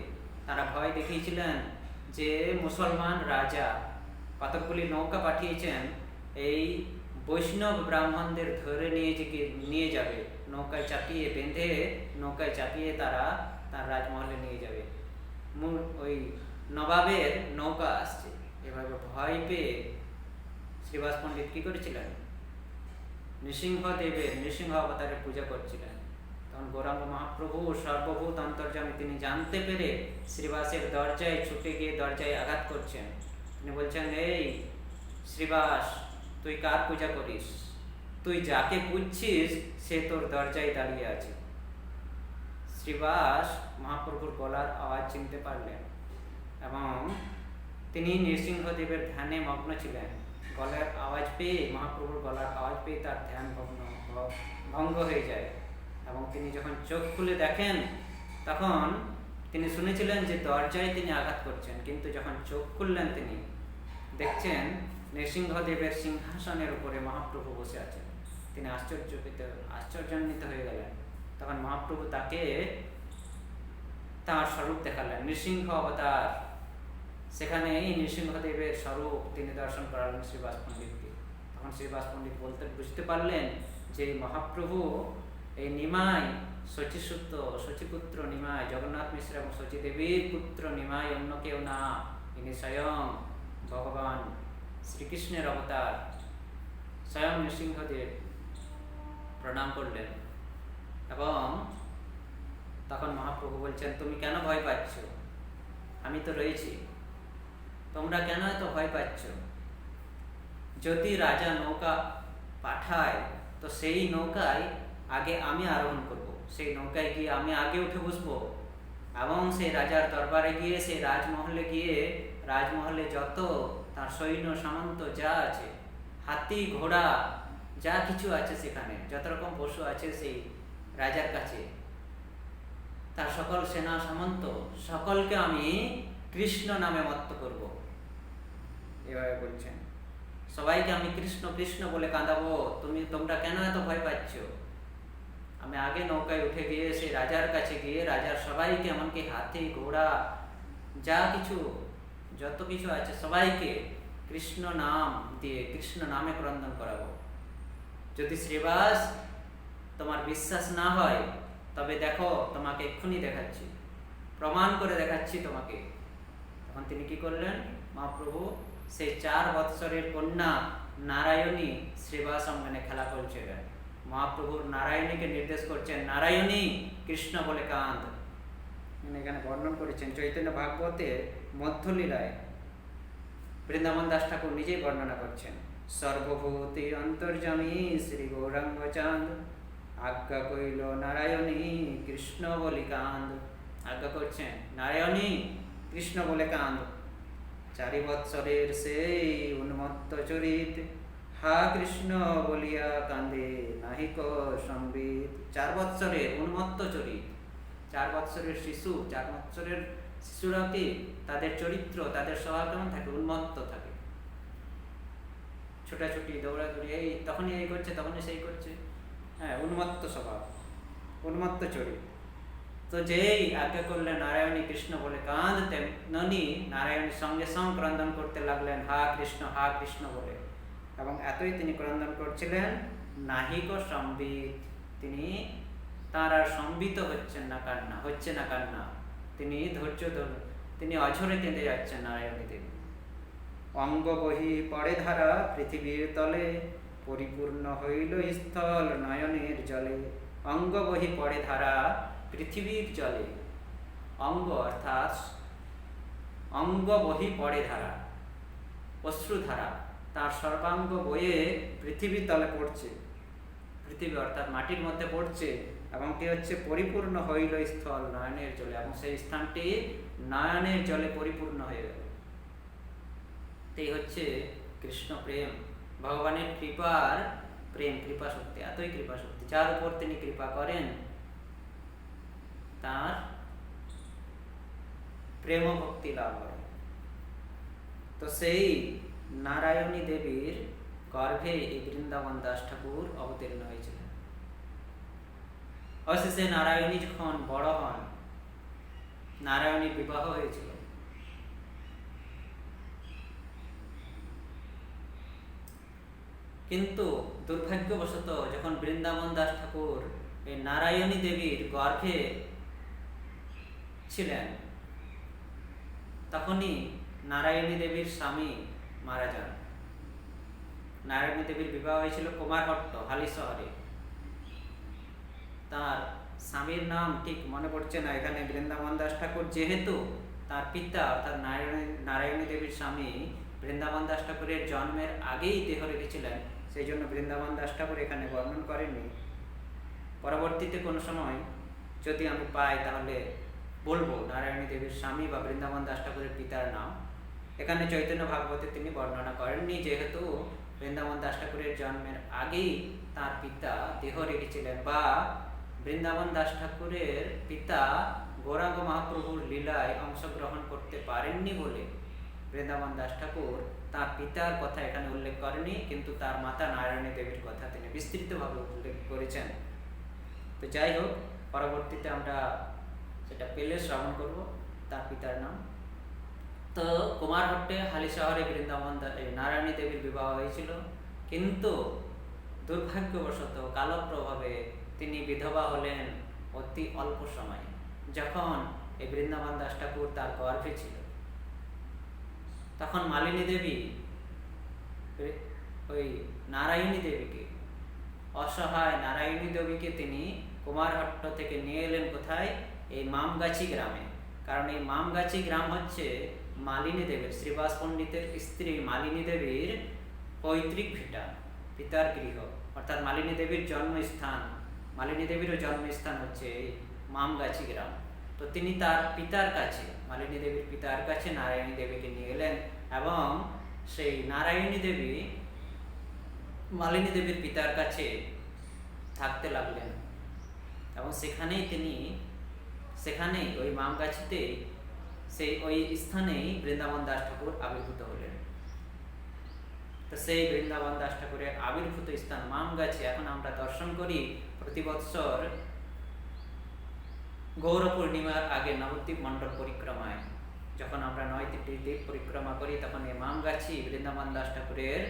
Speaker 1: তারা ভয় দেখিয়েছিলেন যে মুসলমান রাজা কতকগুলি নৌকা পাঠিয়েছেন, এই বৈষ্ণব ব্রাহ্মণদের ধরে নিয়ে যাবে, নৌকায় চাপিয়ে বেঁধে নৌকায় চাপিয়ে তারা তার রাজমহলে নিয়ে যাবে। ওই নবাবের নৌকা আসছে। এভাবে ভয় পেয়ে শ্রীবাস পণ্ডিত কী করেছিলেন? নৃসিংহদেবের নৃসিংহ অবতারের পূজা করছিলেন। তখন গৌরাঙ্গ মহাপ্রভু সর্বভূত অন্তর্যামী, তিনি জানতে পেরে শ্রীবাসের দরজায় ছুটে গিয়ে দরজায় আঘাত করছেন। তিনি বলছেন, এই শ্রীবাস, তুই কার পূজা করিস? তুই যাকে পুজছিস সে তোর দরজায় দাঁড়িয়ে আছে। শ্রীবাস মহাপ্রভুর গলার আওয়াজ চিনতে পারলেন এবং তিনি নৃসিংহদেবের ধ্যানে মগ্ন ছিলেন। গলার আওয়াজ পেয়ে, মহাপ্রভুর গলার আওয়াজ পেয়ে তার ধ্যান ভঙ্গ হয়ে যায় এবং তিনি যখন চোখ খুলে দেখেন, তখন তিনি শুনেছিলেন যে দরজায় তিনি আঘাত করছেন, কিন্তু যখন চোখ খুললেন তিনি দেখছেন নৃসিংহদেবের সিংহাসনের উপরে মহাপ্রভু বসে আছেন। তিনি আশ্চর্যান্বিত হয়ে গেলেন। তখন মহাপ্রভু তাকে তাঁর স্বরূপ দেখালেন, নৃসিংহ অবতার। সেখানে এই নৃসিংহদেবের স্বরূপ তিনি দর্শন করালেন শ্রীবাস পণ্ডিতকে। তখন শ্রীবাস পণ্ডিত বুঝতে পারলেন যে মহাপ্রভু এই নিমাই, শচীপুত্র নিমাই, জগন্নাথ মিশ্র এবং শচী দেবীর পুত্র নিমাই অন্য কেউ না, ইনি স্বয়ং ভগবান শ্রীকৃষ্ণের অবতার, স্বয়ং নৃসিংহদেব। প্রণাম করলেন এবং তখন মহাপ্রভু বলছেন, তুমি কেন ভয় পাচ্ছ? আমি তো রয়েছি, তোমরা কেন এত ভয় পাচ্ছ? যদি রাজা নৌকা পাঠায় তো সেই নৌকায় আগে আমি আরোহণ করব, সেই নৌকায় গিয়ে আমি আগে উঠে বসবো এবং সেই রাজার দরবারে গিয়ে, সেই রাজমহলে গিয়ে, রাজমহলে যত তার সৈন্য সামন্ত যা আছে, হাতি ঘোড়া যা কিছু আছে, সেখানে যত রকম পশু আছে সেই রাজার কাছে, তার সকল সেনা সামন্ত সকলকে আমি কৃষ্ণ নামে মত্ত করব। এভাবে বলছেন, সবাইকে আমি কৃষ্ণ কৃষ্ণ বলে কাঁদাবো। তোমরা কেন এত ভয় পাচ্ছ? আমি আগে নৌকায় উঠে গিয়ে সেই রাজার কাছে গিয়ে রাজার সবাইকে, এমনকি হাতি ঘোড়া যা কিছু যত কিছু আছে সবাইকে কৃষ্ণ নাম দিয়ে, কৃষ্ণ নামে ক্রন্দন করাবো। যদি শ্রীবাস তোমার বিশ্বাস না হয় তবে দেখো, তোমাকে এক্ষুনি দেখাচ্ছি, প্রমাণ করে দেখাচ্ছি তোমাকে। তখন তিনি কি করলেন? মহাপ্রভু সেই 4 বৎসরের কন্যা নারায়ণী শ্রীবাস অঙ্গনে খেলা করছিলেন। মহাপ্রভুর নারায়ণীকে নির্দেশ করছেন, নারায়ণী কৃষ্ণ বলে কাঁদ। এখানে বর্ণন করেছেন চৈতন্য ভাগবতে মধ্যলীলায়, বৃন্দাবন দাস ঠাকুর নিজেই বর্ণনা করছেন। সর্বভূতি অন্তর্যামী শ্রী গৌরাঙ্গ চাঁদ, আজ্ঞা কইল নারায়ণী কৃষ্ণ বলি কাঁদ। আজ্ঞা করছেন, নারায়ণী কৃষ্ণ বলে কাঁদ। 4 বৎসরের সেই উন্মত্ত চরিত, হা কৃষ্ণ বলিয়া কাঁদে নাহিক সম্বিত। 4 বৎসরের উন্মত্ত চরিত, 4 বৎসরের শিশু, 4 বৎসরের শিশুরা কি তাদের চরিত্র, তাদের স্বভাব কেমন থাকে? উন্মত্ত থাকে, ছোটাছুটি, দৌড়াদৌড়ি, এই তখনই এই করছে, তখনই সেই করছে, হ্যাঁ, উন্মত্ত স্বভাব, উন্মত্ত চরিত্র। তো যেই আজ্ঞা করলেন নারায়ণী কৃষ্ণ বলে কাঁদ, তেমনি নারায়ণীর সঙ্গে সঙ্গে ক্রন্দন করতে লাগলেন হা কৃষ্ণ বলে। এবং এতই তিনি ক্রন্দন করছিলেন, নাহিক সম্বিত, তিনি তার আর সম্বিত হচ্ছে না কান্না, তিনি ধৈর্য ধরুন, তিনি অঝরে কেঁদে যাচ্ছেন নারায়ণী দেবী। অঙ্গ বহি পড়ে ধারা পৃথিবীর তলে, পরিপূর্ণ হইল স্থল নয়নের জলে। অঙ্গ বহি পড়ে ধারা পৃথিবীর জলে, অঙ্গ অর্থাৎ অঙ্গ বহি পড়ে ধারা, অশ্রুধারা তার সর্বাঙ্গ বয়ে পৃথিবীর তলে পড়ছে, পৃথিবী অর্থাৎ মাটির মধ্যে পড়ছে। এবং কি হচ্ছে? পরিপূর্ণ হইল স্থল নয়নের জলে, এবং সেই স্থানটি নয়নের জলে পরিপূর্ণ হয়ে গেল। এই হচ্ছে কৃষ্ণ প্রেম, ভগবানের কৃপার প্রেম, কৃপা শক্তি, এতই কৃপা শক্তি। যার উপর তিনি কৃপা করেন তার প্রেম ভক্তি লাভ হয়। তো সেই নারায়ণী দেবীর গর্ভে এই বৃন্দাবন দাস ঠাকুর অবতীর্ণ হয়েছিলেন। অবশেষে নারায়ণী যখন বড় হন, নারায়ণীর বিবাহ হয়েছিল। কিন্তু দুর্ভাগ্যবশত যখন বৃন্দাবন দাস ঠাকুর এই নারায়ণী দেবীর গর্ভে ছিলেন, তখনই নারায়ণী দেবীর স্বামী মারা যান। নারায়ণী দেবীর বিবাহ হয়েছিল কুমারহট্ট, হালি শহরে। তার স্বামীর নাম ঠিক মনে পড়ছে না এখানে। বৃন্দাবন দাস ঠাকুর যেহেতু তার পিতা অর্থাৎ নারায়ণী দেবীর স্বামী বৃন্দাবন দাস ঠাকুরের জন্মের আগেই দেহ রেখেছিলেন, সেই জন্য বৃন্দাবন দাস ঠাকুর এখানে বর্ণন করেননি। পরবর্তীতে কোনো সময় যদি আমি পাই তাহলে বলবো নারায়ণী দেবীর স্বামী বা বৃন্দাবন দাস ঠাকুরের পিতার নাম। এখানে চৈতন্য ভাগবতে তিনি বর্ণনা করেননি, যেহেতু বৃন্দাবন দাস ঠাকুরের জন্মের আগেই তার পিতা দেহ রেখেছিলেন, বা বৃন্দাবন দাস ঠাকুরের পিতা গৌরাঙ্গ মহাপ্রভুর লীলায় অংশগ্রহণ করতে পারেননি বলে বৃন্দাবন দাস ঠাকুর তার পিতার কথা এখানে উল্লেখ করেনি, কিন্তু তার মাতা নারায়ণী দেবীর কথা তিনি বিস্তৃতভাবে উল্লেখ করেছেন। তো যাই হোক, পরবর্তীতে আমরা সেটা পেলে শ্রবণ করব তার পিতার নাম। তো কুমারহট্টে হালি শহরে বৃন্দাবন নারায়ণী দেবীর বিবাহ হয়েছিল, কিন্তু দুর্ভাগ্যবশত কালপ্রভাবে তিনি বিধবা হলেন অতি অল্প সময়ে, যখন এই বৃন্দাবন দাস ঠাকুর তার গর্ভে ছিল। তখন মালিনী দেবী ওই নারায়ণী দেবীকে, অসহায় নারায়ণী দেবীকে তিনি কুমারহট্ট থেকে নিয়ে এলেন কোথায়? এই মামগাছি গ্রামে। কারণ এই মামগাছি গ্রাম হচ্ছে মালিনী দেবীর, শ্রীবাস পণ্ডিতের স্ত্রী মালিনী দেবীর পৈতৃক ভিটা, পিতার গৃহ, অর্থাৎ মালিনী দেবীর জন্মস্থান। মালিনী দেবীরও জন্মস্থান হচ্ছে এই মামগাছি গ্রাম। তো তিনি তার পিতার কাছে, মালিনী দেবীর পিতার কাছে নারায়ণী দেবীকে নিয়ে এলেন, এবং সেই নারায়ণী দেবী মালিনী দেবীর পিতার কাছে থাকতে লাগলেন, এবং সেখানেই ওই মামগাছিতে ওই স্থানেই বৃন্দাবন দাস ঠাকুর আবির্ভূত হলেন। তো সেই বৃন্দাবন দাস ঠাকুরের আবির্ভূত স্থান মামগাছি এখন আমরা দর্শন করি প্রতি বৎসর গৌর পূর্ণিমার আগে নবদ্বীপ মণ্ডল পরিক্রমায়। যখন আমরা 9টি দ্বীপ পরিক্রমা করি, তখন এই মামগাছি বৃন্দাবন দাস ঠাকুরের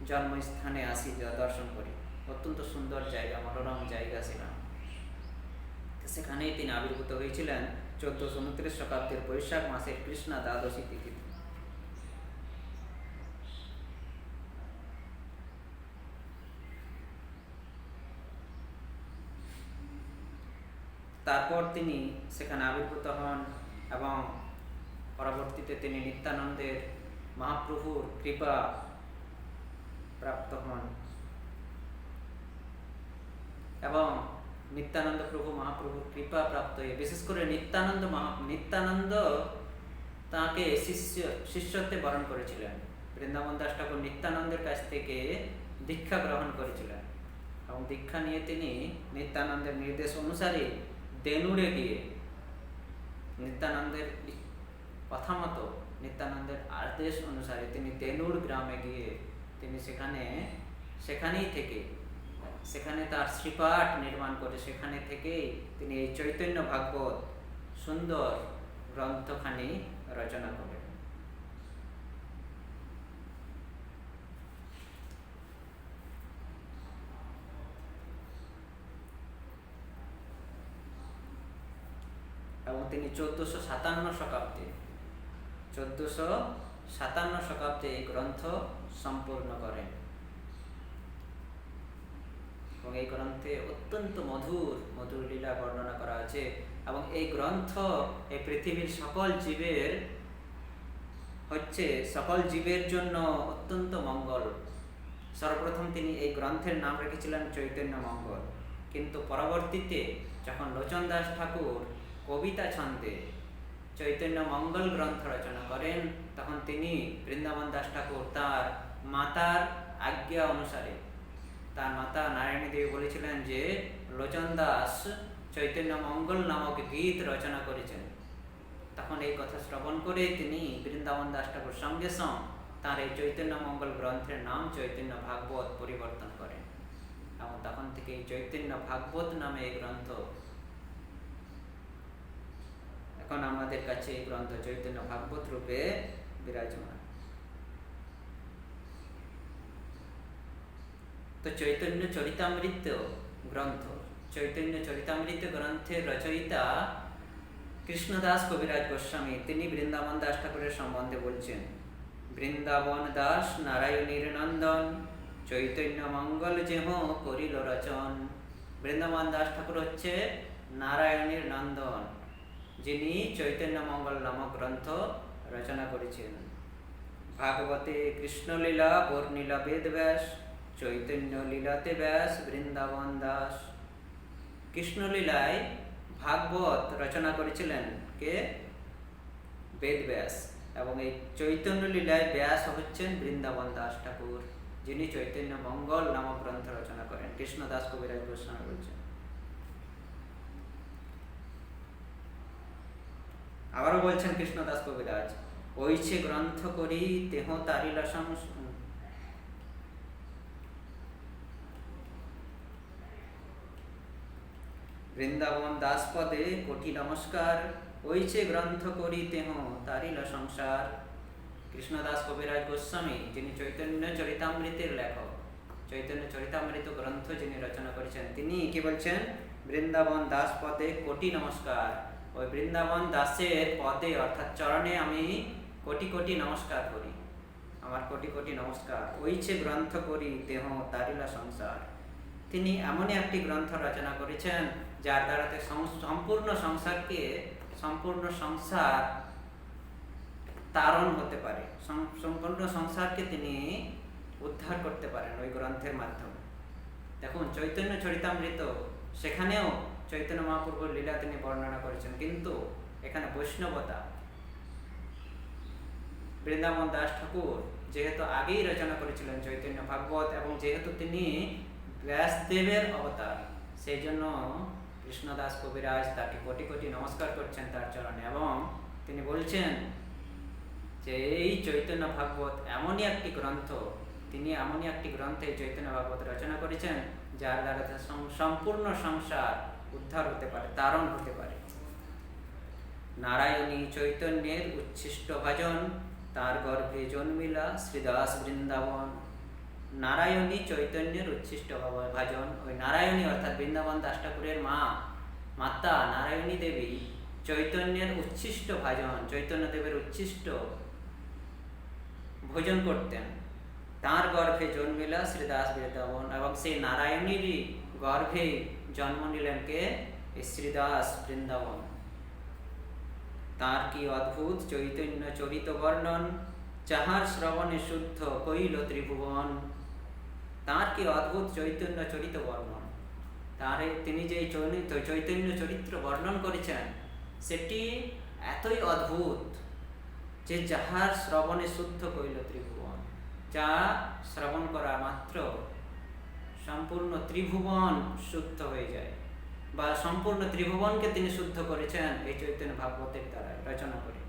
Speaker 1: জন্মস্থানে আসি, দর্শন করি। অত্যন্ত সুন্দর জায়গা, মনোরম জায়গা ছিল। সেখানেই তিনি আবির্ভূত হয়েছিলেন 1429 শতাব্দীর বৈশাখ মাসের কৃষ্ণা দ্বাদশী তিথিতে। তারপর তিনি সেখানে আবির্ভূত হন, এবং পরবর্তীতে তিনি নিত্যানন্দের মহাপ্রভুর কৃপা প্রাপ্ত হন, এবং নিত্যানন্দ প্রভু মহাপ্রভুর কৃপা প্রাপ্ত হয়ে, বিশেষ করে নিত্যানন্দ তাকে শিষ্যত্বে বরণ করেছিলেন। বৃন্দাবন দাস ঠাকুর নিত্যানন্দের কাছ থেকে দীক্ষা গ্রহণ করেছিলেন, এবং দীক্ষা নিয়ে তিনি নিত্যানন্দের নির্দেশ অনুসারে দেনুরে গিয়ে, নিত্যানন্দের কথা মতো, নিত্যানন্দের আদেশ অনুসারে তিনি দেনুর গ্রামে গিয়ে তিনি সেখানে তার শ্রীপাঠ নির্মাণ করে, সেখানে থেকেই তিনি এই চৈতন্য ভাগবত সুন্দর গ্রন্থখানি রচনা করেন। এবং তিনি 1457 শতাব্দে এই গ্রন্থ সম্পূর্ণ করেন, এবং এই গ্রন্থে অত্যন্ত মধুর লীলা বর্ণনা করা আছে। এবং এই গ্রন্থ এই পৃথিবীর সকল জীবের জন্য অত্যন্ত মঙ্গল। সর্বপ্রথম তিনি এই গ্রন্থের নাম রেখেছিলেন চৈতন্য মঙ্গল, কিন্তু পরবর্তীতে যখন লোচন দাস ঠাকুর কবিতা ছন্দে চৈতন্য মঙ্গল গ্রন্থ রচনা করেন, তখন তিনি বৃন্দাবন দাস ঠাকুর তার মাতার আজ্ঞা অনুসারে, তার মাতা নারায়ণী দেবী বলেছিলেন যে লোচন দাস চৈতন্য মঙ্গল নামক গীত রচনা করেছেন। তখন এই কথা শ্রবণ করে তিনি বৃন্দাবন দাস ঠাকুর সঙ্গে সঙ্গে তার এই চৈতন্য মঙ্গল গ্রন্থের নাম চৈতন্য ভাগবত পরিবর্তন করেন, এবং তখন থেকে এই চৈতন্য ভাগবত নামে এই গ্রন্থ, এখন আমাদের কাছে এই গ্রন্থ চৈতন্য ভাগবত রূপে বিরাজমান। তো চৈতন্য চরিতামৃত গ্রন্থ, চৈতন্য চরিতামৃত গ্রন্থের রচয়িতা কৃষ্ণদাস কবিরাজ গোস্বামী, তিনি বৃন্দাবন দাস ঠাকুরের সম্বন্ধে বলছেন, বৃন্দাবন দাস নারায়ণীর নন্দন, চৈতন্য মঙ্গল যেহ করিল রচন। বৃন্দাবন দাস ঠাকুর হচ্ছে নারায়ণীর নন্দন, যিনি চৈতন্য মঙ্গল নামক গ্রন্থ রচনা করেছেন। ভাগবতে কৃষ্ণলীলা বর্ণিলা বেদব্যাস, চৈতন্য লীলাতে ব্যাস বৃন্দাবন দাস। কৃষ্ণলীলায় ভাগবত রচনা করেছিলেন কে? বেদব্যাস। এবং এই চৈতন্য লীলায় ব্যাস হচ্ছেন বৃন্দাবন দাস ঠাকুর, যিনি চৈতন্য মঙ্গল নামক গ্রন্থ রচনা করেন। কৃষ্ণদাস কবিরাজ গোস্বামী বলছেন। আবারও বলছেন কৃষ্ণদাস কবিরাজ, ওইছে গ্রন্থ করি তেহ তারিলা বৃন্দাবন দাস পদে কোটি নমস্কার, ওইছে গ্রন্থ করি তেহ তারিল সংসার। কৃষ্ণদাস কবিরাজ গোস্বামী, যিনি চৈতন্য চরিতামৃতের লেখক, চৈতন্য চরিতামৃত গ্রন্থ যিনি রচনা করেছেন, তিনি কি বলছেন? বৃন্দাবন দাস পদে কোটি নমস্কার। ওই বৃন্দাবন দাসের পদে অর্থাৎ চরণে আমি কোটি কোটি নমস্কার করি, আমার কোটি কোটি নমস্কার। ওইছে গ্রন্থ করি তেহ তারিলা সংসার। তিনি এমনই একটি গ্রন্থ রচনা করেছেন যার দ্বারাতে সম্পূর্ণ সংসারকে, সম্পূর্ণ সংসার তারণ হতে পারে, সম্পূর্ণ সংসারকে তিনি উদ্ধার করতে পারেন ওই গ্রন্থের মাধ্যমে। দেখুন চৈতন্য চরিতামৃত, সেখানেও চৈতন্য মহাপ্রভুর লীলা তিনি বর্ণনা করেছেন, কিন্তু এখানে বৈষ্ণবতা। বৃন্দাবন দাস ঠাকুর যেহেতু আগেই রচনা করেছিলেন চৈতন্য ভাগবত, এবং যেহেতু তিনি ব্যাসদেবের অবতার, সেই জন্য কৃষ্ণদাস কবিরাজ তাকে কোটি কোটি নমস্কার করছেন তার চরণে, এবং তিনি বলছেন যে এই চৈতন্য ভাগবত এমনই একটি গ্রন্থ, তিনি এমনই একটি গ্রন্থে চৈতন্য ভাগবত রচনা করেছেন যার দ্বারা সম্পূর্ণ সংসার উদ্ধার হতে পারে, তারণ হতে পারে। নারায়ণী চৈতন্যের উচ্ছিষ্ট ভজন, তার গর্ভে জন্মিলা শ্রীদাস বৃন্দাবন। নারায়ণী চৈতন্যের উচ্ছিষ্ট ভজন, ওই নারায়ণী অর্থাৎ বৃন্দাবন দাস ঠাকুরের মাতা নারায়ণী দেবী চৈতন্যের উচ্ছিষ্ট ভজন, চৈতন্য দেবের উচ্ছিষ্ট ভোজন করতেন। তার গর্ভে জন্মিলা শ্রীদাস বৃন্দাবন, এবং সেই নারায়ণীরই গর্ভে জন্ম নিলেন কে? শ্রীদাস বৃন্দাবন। তার কি অদ্ভুত চৈতন্য চরিত বর্ণন, যাহার শ্রবণে শুদ্ধ কইল ত্রিভুবন। তার কি অদ্ভুত চৈতন্য চরিত বর্ণন, তিনি যে চৈতন্য চরিত্র বর্ণন করেছেন সেটি এতই অদ্ভুত যে যাহার শ্রবণে শুদ্ধ কইল ত্রিভুবন, যা শ্রবণ করা মাত্র সম্পূর্ণ ত্রিভুবন শুদ্ধ হয়ে যায়, বা সম্পূর্ণ ত্রিভুবনকে তিনি শুদ্ধ করেছেন এই চৈতন্য ভাগবতের দ্বারা রচনা করে।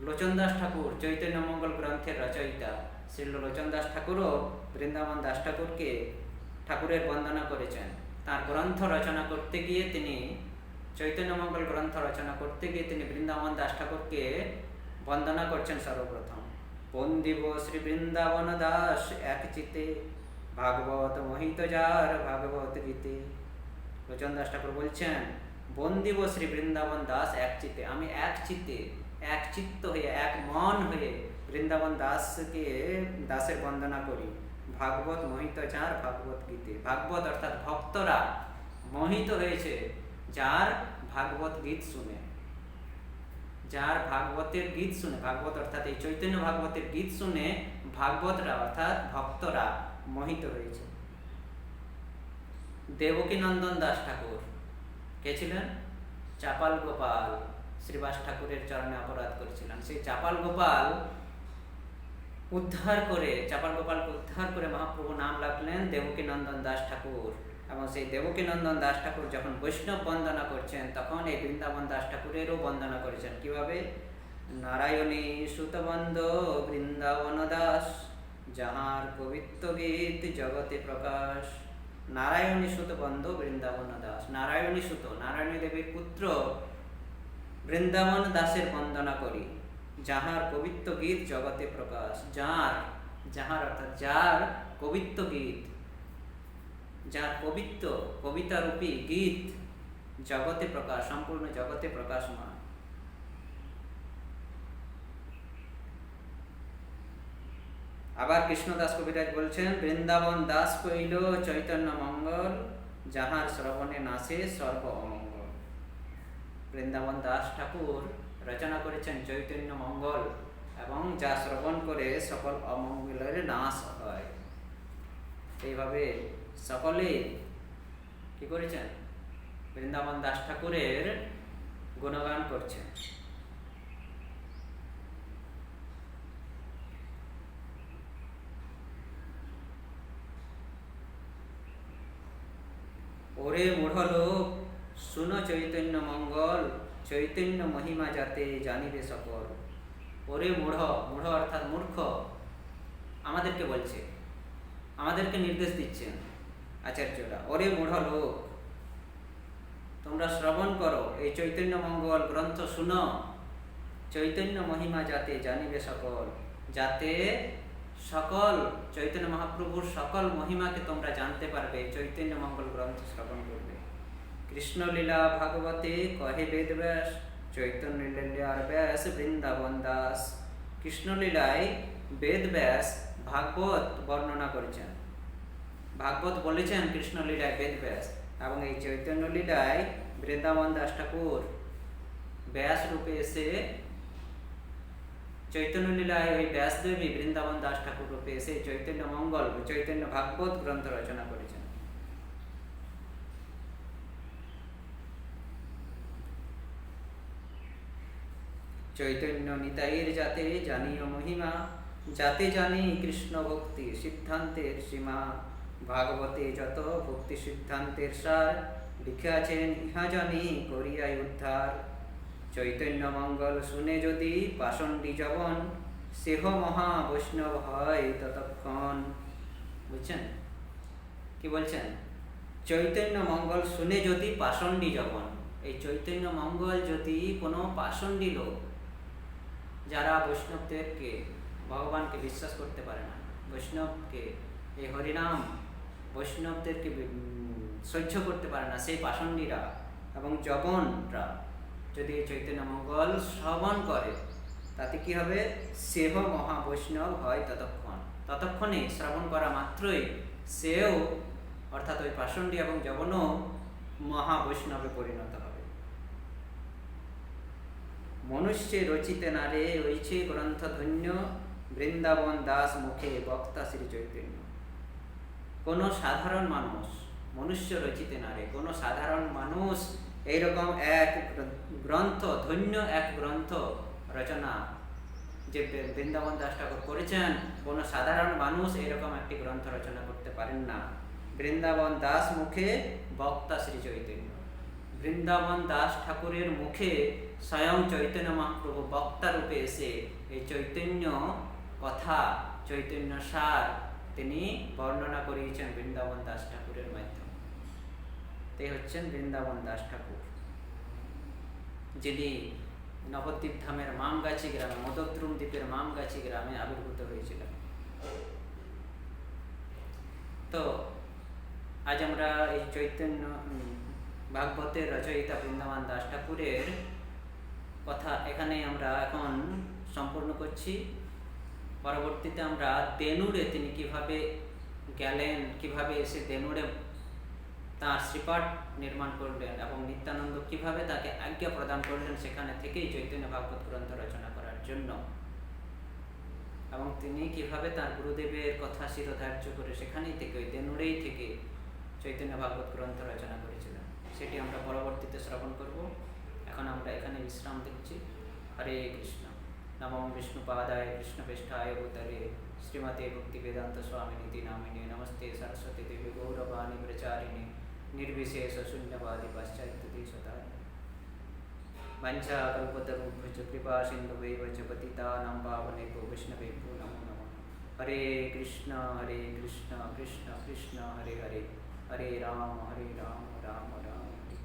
Speaker 1: লোচন দাস ঠাকুর চৈতন্য মঙ্গল গ্রন্থের রচয়িতা, শ্রী লোচন দাস ঠাকুরও বৃন্দাবন দাস ঠাকুরকে ঠাকুরের বন্দনা করেছেন। তার গ্রন্থ রচনা করতে গিয়ে তিনি, চৈতন্য মঙ্গল গ্রন্থ রচনা করতে গিয়ে তিনি বৃন্দাবন দাস ঠাকুরকে বন্দনা করছেন সর্বপ্রথম। বন্দিব শ্রী বৃন্দাবন দাস এক চিতে, ভাগবত মোহিত যার ভাগবত গীতে। লোচন দাস ঠাকুর বলছেন, বন্দিব শ্রী বৃন্দাবন দাস এক চিতে, আমি এক চিতে, এক চিত্ত হয়ে, এক মন হয়ে বৃন্দাবন দাসের বন্দনা করি। ভাগবত মোহিত যার ভাগবত গীতে। ভাগবত অর্থাৎ ভক্তরা মোহিত হয়েছে যার ভাগবত গীত শুনে, যার ভাগবতের গীত শুনে, ভাগবত অর্থাৎ এই চৈতন্য ভাগবতের গীত শুনে ভাগবতরা অর্থাৎ ভক্তরা মোহিত হয়েছে। দেবকী নন্দন দাস ঠাকুর কে ছিলেন? চাপাল গোপাল শ্রীবাস ঠাকুরের চরণে অপরাধ করেছিলেন। সেই চাপাল গোপালকে উদ্ধার করে মহাপ্রভু নাম রাখলেন দেবকীনন্দন দাস ঠাকুর। এবং সেই দেবকীনন্দন দাস ঠাকুর যখন বৈষ্ণব বন্দনা করছেন, তখন এই বৃন্দাবন দাস ঠাকুরেরও বন্দনা করেছেন। কিভাবে? নারায়ণী সুতবন্দ বৃন্দাবন দাস, যাহার কবিত্ব গীত জগতে প্রকাশ। নারায়ণী সুত বন্ধ বৃন্দাবন দাস, নারায়ণী সুত, নারায়ণী দেবীর পুত্র বৃন্দাবন দাসের বন্দনা করি। যাহার কবিত্ব গীত জগতে প্রকাশ, যাহার অর্থাৎ যার কবিত্ব গীত, যার কবিতারূপী গীত জগতে প্রকাশ, সম্পূর্ণ জগতে প্রকাশমান। আবার কৃষ্ণদাস কবিরাজ বলছেন, বৃন্দাবন দাস কইল চৈতন্য মঙ্গল, যাহার শ্রবণে নাশে সর্ব অমঙ্গল। বৃন্দাবন দাস ঠাকুর রচনা করেছেন চৈতন্য মঙ্গল, এবং যা শ্রবণ করে সকল অমঙ্গলের নাশ হয়। এইভাবে সকলে কি করেছেন? বৃন্দাবন দাস ঠাকুরের গুণগান করছেন। ওরে মূঢ় লোক শুন চৈতন্য মঙ্গল, চৈতন্য মহিমা যাতে জানিবে সকল। ওরে মূঢ়, মূঢ় অর্থাৎ মূর্খ, আমাদেরকে বলছে, আমাদেরকে নির্দেশ দিচ্ছেন আচার্যরা। ওরে মূঢ় লোক, তোমরা শ্রবণ করো, এই চৈতন্য মঙ্গল গ্রন্থ শুনো। চৈতন্য মহিমা যাতে জানিবে সকল, যাতে সকল চৈতন্য মহাপ্রভুর সকল মহিমাকে তোমরা জানতে পারবে, চৈতন্য মঙ্গল গ্রন্থ শ্রবণ করবে। কৃষ্ণলীলা ভাগবতে কহে বেদব্যাস, চৈতন্য লীলার ব্যাস বৃন্দাবন দাস। কৃষ্ণলীলায় বেদব্যাস ভাগবত বর্ণনা করেছেন, ভাগবত বলেছেন কৃষ্ণলীলায় বেদব্যাস, এবং এই চৈতন্য লীলায় বৃন্দাবন দাস ঠাকুর ব্যাস রূপে এসে, চৈতন্য লীলায় ওই ব্যাসদেবী বৃন্দাবন দাস ঠাকুর রূপে এসে চৈতন্য মঙ্গল, চৈতন্য ভাগবত গ্রন্থ রচনা করেছেন। চৈতন্য নিতাইয়ের যাতে জানিও মহিমা, যাতে জানি কৃষ্ণ ভক্তি সিদ্ধান্তের সীমা। ভাগবতে যত ভক্তি সিদ্ধান্তের সার, লিখিয়াছেন ইহা জানি করিয়াই উদ্ধার। চৈতন্য মঙ্গল শুনে যদি পাষণ্ডী যবন, সেহ মহা বৈষ্ণব হয় ততক্ষণ। বুঝছেন কি বলছেন? চৈতন্য মঙ্গল শুনে যদি পাষণ্ডী যবন, এই চৈতন্য মঙ্গল যদি কোনো পাষণ্ডী লোক, যারা বৈষ্ণবদেরকে, ভগবানকে বিশ্বাস করতে পারে না, বৈষ্ণবকে, এই হরিনাম বৈষ্ণবদেরকে সহ্য করতে পারে না, সেই পাষণ্ডীরা এবং যবনরা যদি এই চৈতন্য মঙ্গল শ্রবণ করে, তাতে কি হবে? সেহ মহা বৈষ্ণব হয় ততক্ষণ। ততক্ষণে শ্রবণ করা মাত্রই সেও, অর্থাৎ ওই পাষণ্ডী এবং যবনও মহা বৈষ্ণবে পরিণত হবে। মনুষ্যে রচিতে নারে রয়েছে গ্রন্থ ধন্য, বৃন্দাবন দাস মুখে বক্তা শ্রী চৈতন্য। কোনো সাধারণ মানুষ, মনুষ্য রচিতে নারে, কোনো সাধারণ মানুষ এইরকম এক গ্রন্থ, ধন্য এক গ্রন্থ রচনা যে বৃন্দাবন দাস ঠাকুর করেছেন, কোনো সাধারণ মানুষ এরকম একটি গ্রন্থ রচনা করতে পারেন না। বৃন্দাবন দাস মুখে বক্তা শ্রী চৈতন্য। বৃন্দাবন দাস ঠাকুরের মুখে স্বয়ং চৈতন্য মহাপ্রভু বক্তা রূপে এসে এই চৈতন্য কথা, চৈতন্য সার তিনি বর্ণনা করিয়েছেন বৃন্দাবন দাস ঠাকুরের মাধ্যমে। তিনি হচ্ছেন বৃন্দাবন দাস ঠাকুর, যিনি নবদ্বীপ ধামের মামগাছি গ্রামে, মদদ্রুম দ্বীপের মামগাছি গ্রামে আবির্ভূত হয়েছিলেন। তো আজ আমরা এই চৈতন্য ভাগবতের রচয়িতা বৃন্দাবন দাস ঠাকুরের কথা এখানে আমরা এখন সম্পূর্ণ করছি। পরবর্তীতে আমরা দেনুরে তিনি কিভাবে গেলেন, কিভাবে এসে দেনুরে তাঁর শ্রীপাঠ নির্মাণ করলেন এবং নিত্যানন্দ কিভাবে তাকে আজ্ঞা প্রদান করলেন সেখানে থেকেই চৈতন্য ভাগবত গ্রন্থ রচনা করার জন্য, এবং তিনি কিভাবে তার গুরুদেবের কথা শিরোধার্য করে সেখানেই থেকে, ওই দেনুরেই থেকে চৈতন্য ভাগবত গ্রন্থ রচনা করেছিলেন, সেটি আমরা পরবর্তীতে শ্রবণ করব। এখন আমরা এখানে বিশ্রাম দিচ্ছি। হরে কৃষ্ণ। নমো বিষ্ণুপাদায় কৃষ্ণপৃষ্ঠায় ভূতলে শ্রীমতে ভক্তিবেদান্ত स्वामिनीति नामिने नमस्ते सरस्वती देवी गौरवाणी प्रचारिणे निर्विशेष शून्यवादी पाश्चात्यदेशतारिणे वंशाकल्पतरुभ्यश्च कृपा सिन्धुभैव च पतितानां पावनेभ्यो वैष्णवेभ्यो नमो नमः। हरे कृष्ण कृष्ण कृष्ण हरे हरे, हरे राम राम राम हरे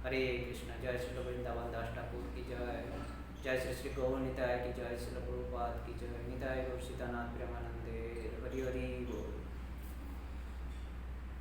Speaker 1: हरे कृष्ण। जय श्री वृंदावन दास ठाकुर की जय, जय श्री श्री गौर निताय की जय, श्री प्रभुपाद की जय, निताय गौर सीतानाथ प्रेमानंदे हरि हरि बोल।